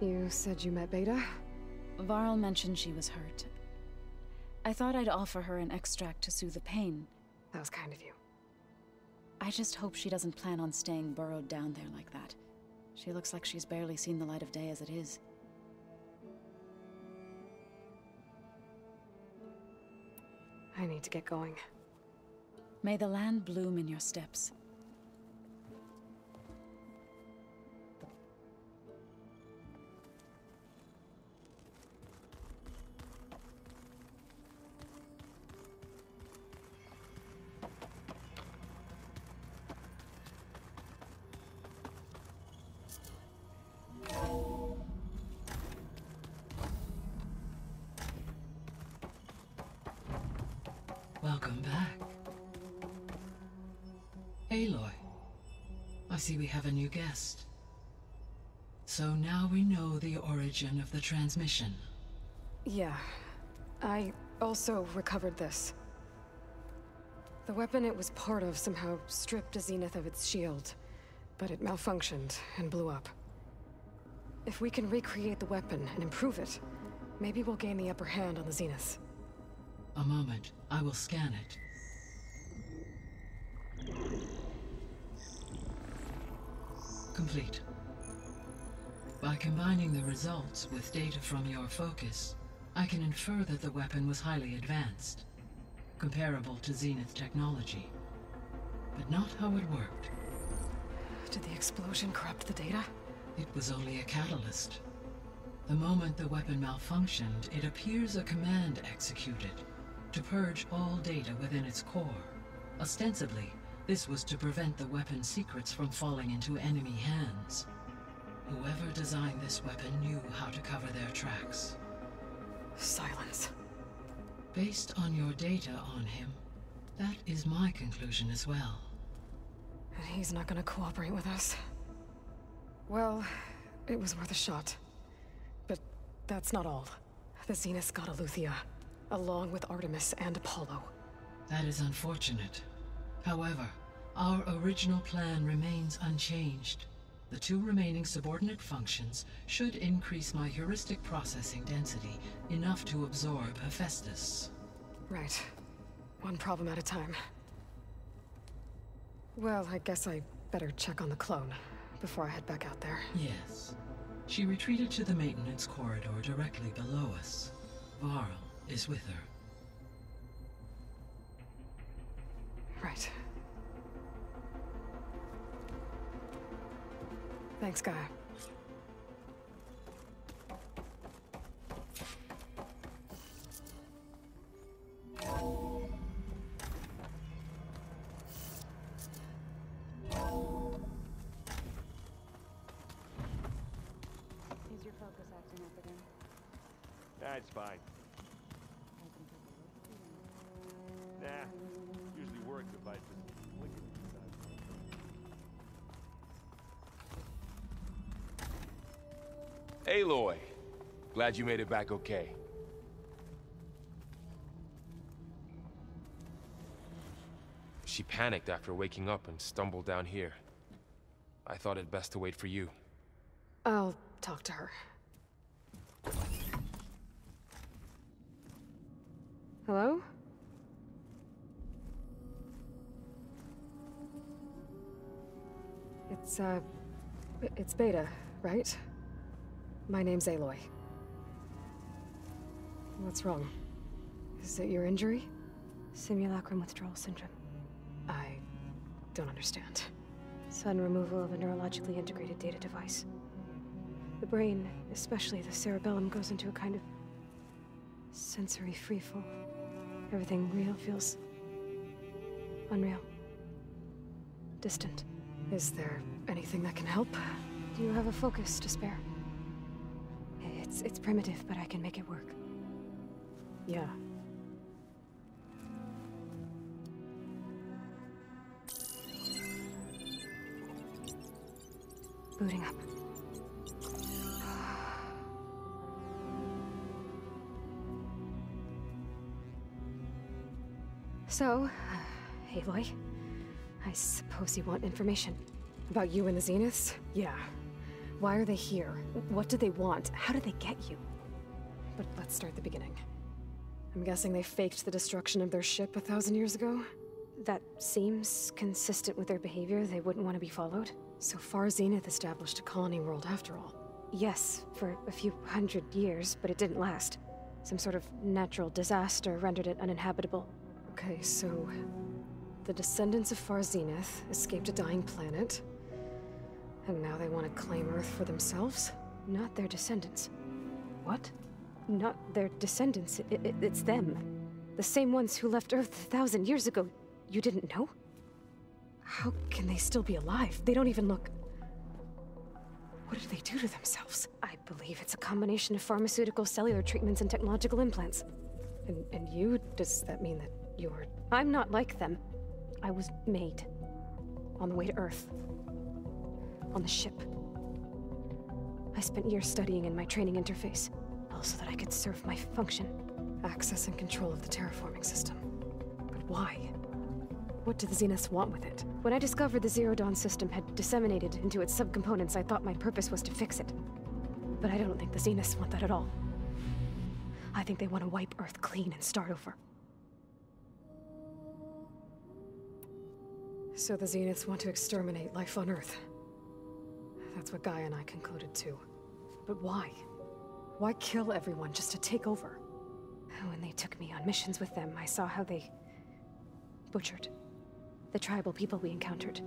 You said you met Beta? Varl mentioned she was hurt. I thought I'd offer her an extract to soothe the pain. That was kind of you. I just hope she doesn't plan on staying burrowed down there like that. She looks like she's barely seen the light of day as it is. I need to get going. May the land bloom in your steps. Welcome back. Aloy, I see we have a new guest. So now we know the origin of the transmission. Yeah. I also recovered this. The weapon it was part of somehow stripped a Zenith of its shield, but it malfunctioned and blew up. If we can recreate the weapon and improve it, maybe we'll gain the upper hand on the Zeniths. A moment. I will scan it. Complete. By combining the results with data from your focus, I can infer that the weapon was highly advanced, comparable to Zenith technology. But not how it worked. Did the explosion corrupt the data? It was only a catalyst. The moment the weapon malfunctioned, it appears a command executed to purge all data within its core. Ostensibly, this was to prevent the weapon's secrets from falling into enemy hands. Whoever designed this weapon knew how to cover their tracks. Silence. Based on your data on him, that is my conclusion as well. And he's not gonna cooperate with us. Well, it was worth a shot. But that's not all. The Zeniths got Aletheia, along with Artemis and Apollo. That is unfortunate. However, our original plan remains unchanged. The 2 remaining subordinate functions should increase my heuristic processing density enough to absorb Hephaestus. Right. One problem at a time. Well, I guess I better check on the clone before I head back out there. Yes. She retreated to the maintenance corridor directly below us. Varl is with her. Right. Thanks, Gaia. Is your focus acting up again? That's fine. Nah, usually works if I just flick it. Aloy, glad you made it back okay. She panicked after waking up and stumbled down here. I thought it best to wait for you. I'll talk to her. Hello? It's Beta, right? My name's Aloy. What's wrong? Is it your injury? Simulacrum withdrawal syndrome. I don't understand. Sudden removal of a neurologically integrated data device. The brain, especially the cerebellum, goes into a kind of sensory freefall. Everything real feels unreal. Distant. Is there anything that can help? Do you have a focus to spare? It's primitive, but I can make it work. Yeah. Booting up. So, Aloy, I suppose you want information. About you and the Zeniths? Yeah. Why are they here? What do they want? How did they get you? But let's start at the beginning. I'm guessing they faked the destruction of their ship 1,000 years ago? That seems consistent with their behavior. They wouldn't want to be followed. So far, Zenith established a colony world after all. Yes, for a few hundred years, but it didn't last. Some sort of natural disaster rendered it uninhabitable. Okay, so the descendants of Far Zenith escaped a dying planet, and now they want to claim Earth for themselves? Not their descendants. What? Not their descendants. It's them. The same ones who left Earth 1,000 years ago. You didn't know? How can they still be alive? They don't even look... What did they do to themselves? I believe it's a combination of pharmaceutical, cellular treatments, and technological implants. And you? Does that mean that you're... I'm not like them. I was made. On the way to Earth. On the ship. I spent years studying in my training interface, all so that I could serve my function. Access and control of the terraforming system. But why? What do the Zeniths want with it? When I discovered the Zero Dawn system had disseminated into its subcomponents, I thought my purpose was to fix it. But I don't think the Zeniths want that at all. I think they want to wipe Earth clean and start over. So the Zeniths want to exterminate life on Earth. That's what Gaia and I concluded too. But why? Why kill everyone just to take over? When they took me on missions with them, I saw how they butchered the tribal people we encountered.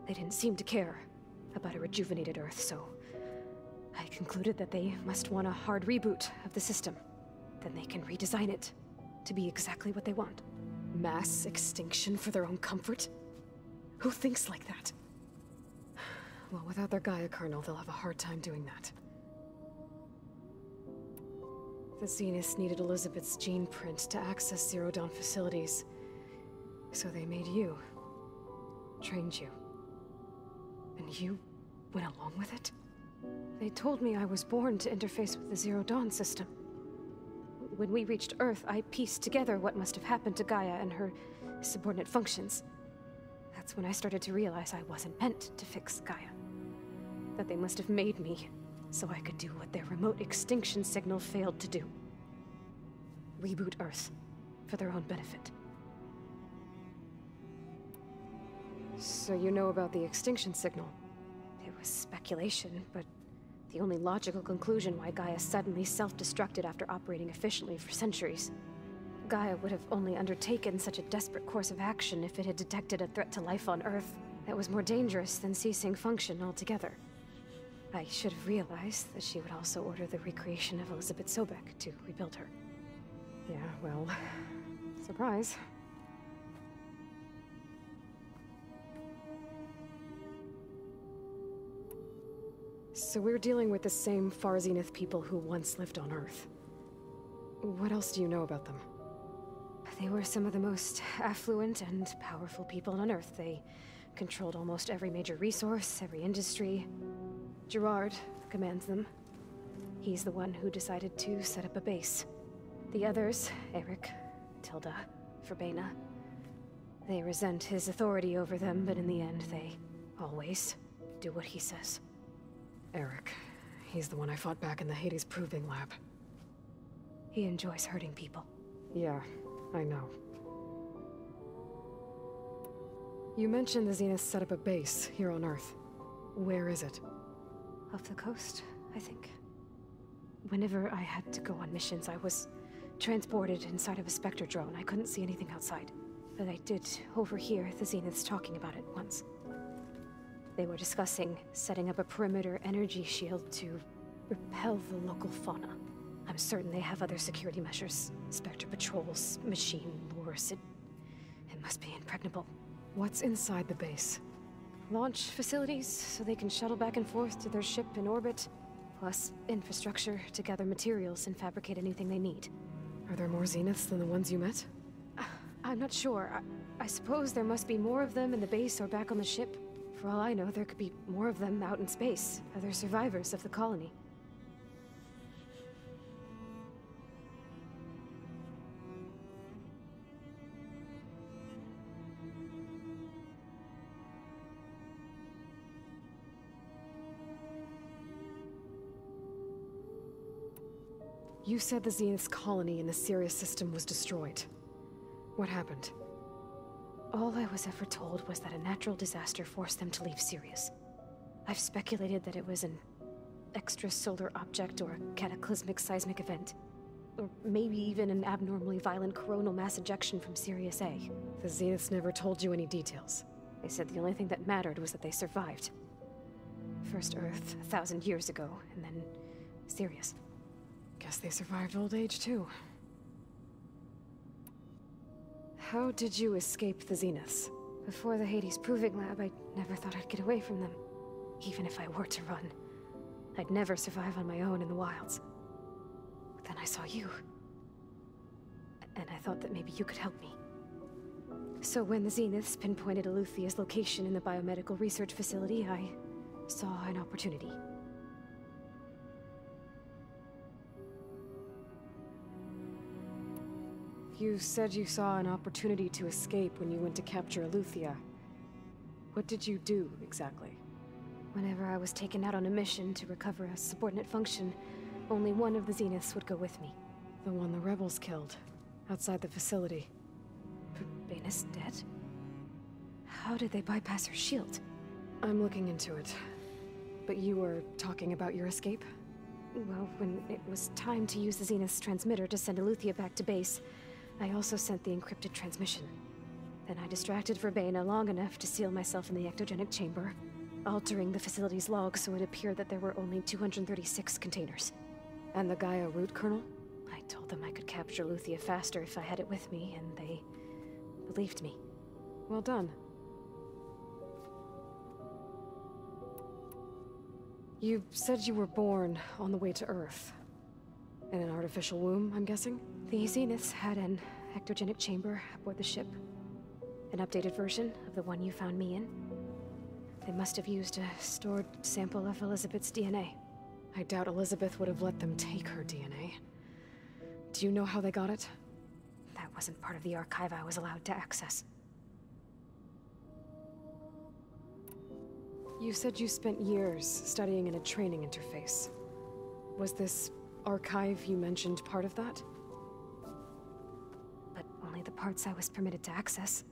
They didn't seem to care about a rejuvenated Earth, so I concluded that they must want a hard reboot of the system. Then they can redesign it to be exactly what they want. Mass extinction for their own comfort? Who thinks like that? Well, without their Gaia kernel, they'll have a hard time doing that. The Zeniths needed Elizabeth's gene print to access Zero Dawn facilities. So they made you. Trained you. And you went along with it? They told me I was born to interface with the Zero Dawn system. When we reached Earth, I pieced together what must have happened to Gaia and her subordinate functions. That's when I started to realize I wasn't meant to fix Gaia. That they must have made me so I could do what their remote extinction signal failed to do. Reboot Earth for their own benefit. So you know about the extinction signal? It was speculation, but the only logical conclusion why Gaia suddenly self-destructed after operating efficiently for centuries. Gaia would have only undertaken such a desperate course of action if it had detected a threat to life on Earth that was more dangerous than ceasing function altogether. I should have realized that she would also order the recreation of Elizabeth Sobek to rebuild her. Yeah, well, surprise. So we're dealing with the same Far Zenith people who once lived on Earth. What else do you know about them? They were some of the most affluent and powerful people on Earth. They controlled almost every major resource, every industry. Gerard commands them. He's the one who decided to set up a base. The others, Eric, Tilda, Verbena, they resent his authority over them, but in the end, they always do what he says. Eric. He's the one I fought back in the Hades Proving Lab. He enjoys hurting people. Yeah, I know. You mentioned the Zeniths set up a base here on Earth. Where is it? Off the coast, I think. Whenever I had to go on missions, I was transported inside of a Spectre drone. I couldn't see anything outside. But I did overhear the Zeniths talking about it once. They were discussing setting up a perimeter energy shield to repel the local fauna. I'm certain they have other security measures. Spectre patrols, machine lures. It must be impregnable. What's inside the base? Launch facilities, so they can shuttle back and forth to their ship in orbit. Plus, infrastructure to gather materials and fabricate anything they need. Are there more Zeniths than the ones you met? I'm not sure. I suppose there must be more of them in the base or back on the ship. For all I know, there could be more of them out in space, other survivors of the colony. You said the Zenith's colony in the Sirius system was destroyed. What happened? All I was ever told was that a natural disaster forced them to leave Sirius. I've speculated that it was an extrasolar object or a cataclysmic seismic event. Or maybe even an abnormally violent coronal mass ejection from Sirius A. The Zeniths never told you any details. They said the only thing that mattered was that they survived. First Earth, 1,000 years ago, and then Sirius. Guess they survived old age too. How did you escape the Zeniths? Before the Hades Proving Lab, I never thought I'd get away from them. Even if I were to run, I'd never survive on my own in the wilds. But then I saw you. And I thought that maybe you could help me. So when the Zeniths pinpointed Eluthia's location in the biomedical research facility, I saw an opportunity. You said you saw an opportunity to escape when you went to capture Eluthia. What did you do, exactly? Whenever I was taken out on a mission to recover a subordinate function, only one of the Zeniths would go with me. The one the rebels killed, outside the facility. But Baina's dead? How did they bypass her shield? I'm looking into it. But you were talking about your escape? Well, when it was time to use the Zenith's transmitter to send Aletheia back to base, I also sent the encrypted transmission. Then I distracted Verbena long enough to seal myself in the ectogenic chamber, altering the facility's log so it appeared that there were only 236 containers. And the Gaia root kernel? I told them I could capture Aletheia faster if I had it with me, and they believed me. Well done. You said you were born on the way to Earth. In an artificial womb, I'm guessing? The Zeniths had an ectogenic chamber aboard the ship. An updated version of the one you found me in. They must have used a stored sample of Elizabeth's DNA. I doubt Elizabeth would have let them take her DNA. Do you know how they got it? That wasn't part of the archive I was allowed to access. You said you spent years studying in a training interface. Was this archive you mentioned part of that? But only the parts I was permitted to access.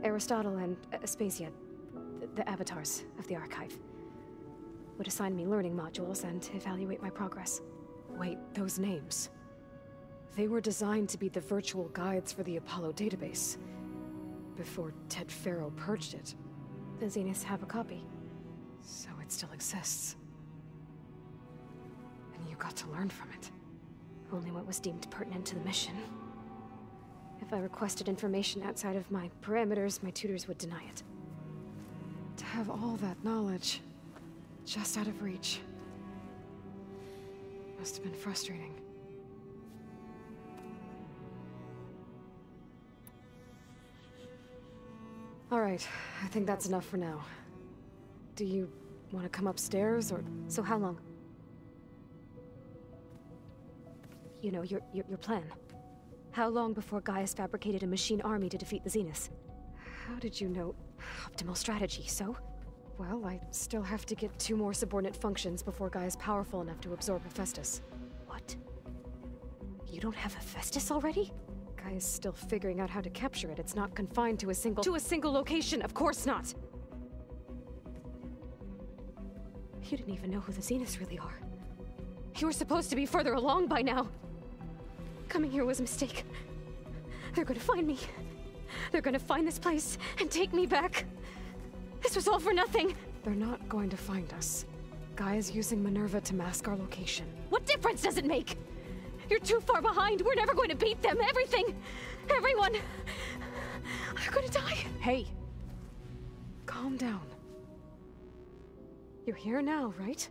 Aristotle and Aspasia, the avatars of the archive, would assign me learning modules and evaluate my progress. Wait, those names. They were designed to be the virtual guides for the Apollo database, before Ted Faro purged it. The Zeniths have a copy, so it still exists. And you got to learn from it. Only what was deemed pertinent to the mission. If I requested information outside of my parameters, my tutors would deny it. To have all that knowledge, just out of reach, must have been frustrating. All right, I think that's enough for now. Do you want to come upstairs, or... So how long? You know, your plan. How long before Gaia's fabricated a machine army to defeat the Zeniths? How did you know? Optimal strategy, so? Well, I still have to get 2 more subordinate functions before Gaia's powerful enough to absorb Hephaestus. What? You don't have Hephaestus already? Gaia's still figuring out how to capture it. It's not confined to a single location, of course not! You didn't even know who the Zeniths really are. You were supposed to be further along by now! Coming here was a mistake. They're gonna find me. They're gonna find this place and take me back. This was all for nothing. They're not going to find us. Gaia's using Minerva to mask our location. What difference does it make? You're too far behind. We're never going to beat them. Everything. Everyone. They're gonna die. Hey. Calm down. You're here now, right?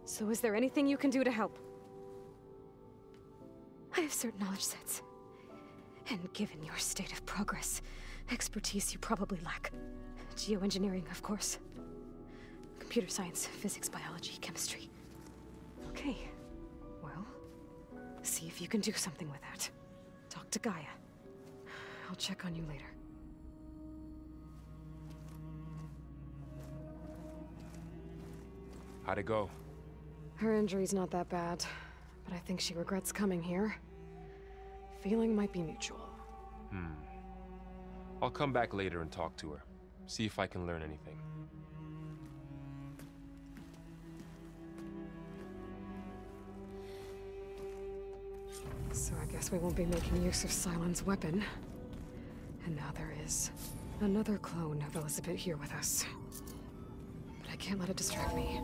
So is there anything you can do to help? I have certain knowledge sets. And given your state of progress, expertise you probably lack. Geoengineering, of course. Computer science, physics, biology, chemistry. Okay. Well, see if you can do something with that. Talk to Gaia. I'll check on you later. How'd it go? Her injury's not that bad, but I think she regrets coming here. Feeling might be mutual. I'll come back later and talk to her. See if I can learn anything. So I guess we won't be making use of Sylens' weapon. And now there is another clone of Elizabeth here with us. But I can't let it distract me.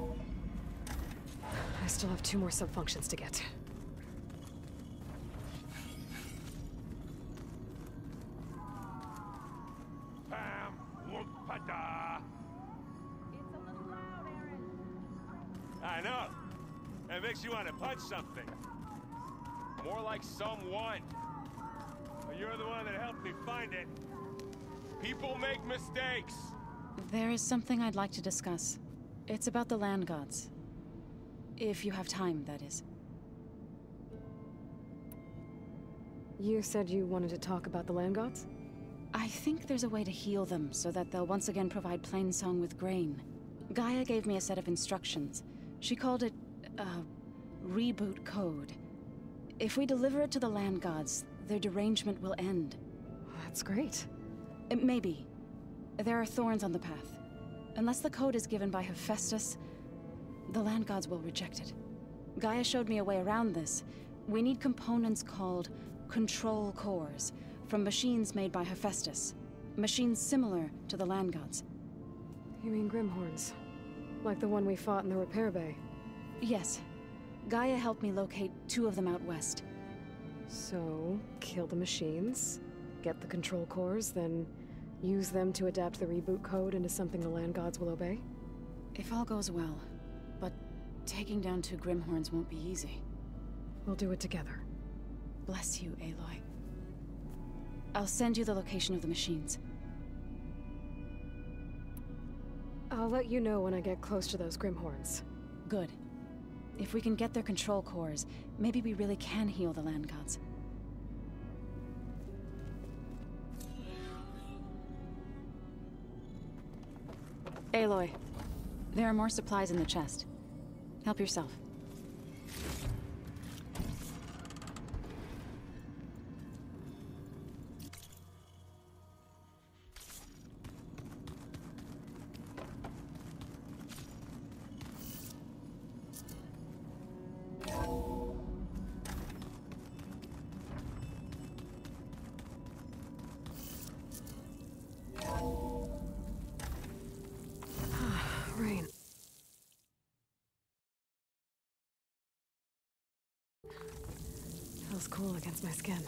I still have 2 more sub-functions to get. I know. It makes you want to punch something. More like someone. Well, you're the one that helped me find it. People make mistakes. There is something I'd like to discuss. It's about the land gods. If you have time, that is. You said you wanted to talk about the land gods? I think there's a way to heal them so that they'll once again provide Plainsong with grain. Gaia gave me a set of instructions. She called it a reboot code. If we deliver it to the land gods, their derangement will end. That's great. Maybe. There are thorns on the path. Unless the code is given by Hephaestus, the land gods will reject it. Gaia showed me a way around this. We need components called control cores from machines made by Hephaestus. Machines similar to the land gods. You mean Grimhorns? Like the one we fought in the repair bay? Yes. Gaia helped me locate 2 of them out west. So, kill the machines, get the control cores, then use them to adapt the reboot code into something the land gods will obey? If all goes well. But taking down 2 Grimhorns won't be easy. We'll do it together. Bless you, Aloy. I'll send you the location of the machines. I'll let you know when I get close to those Grimhorns. Good. If we can get their control cores, maybe we really can heal the land gods. Aloy, there are more supplies in the chest. Help yourself. Rain. Feels cool against my skin.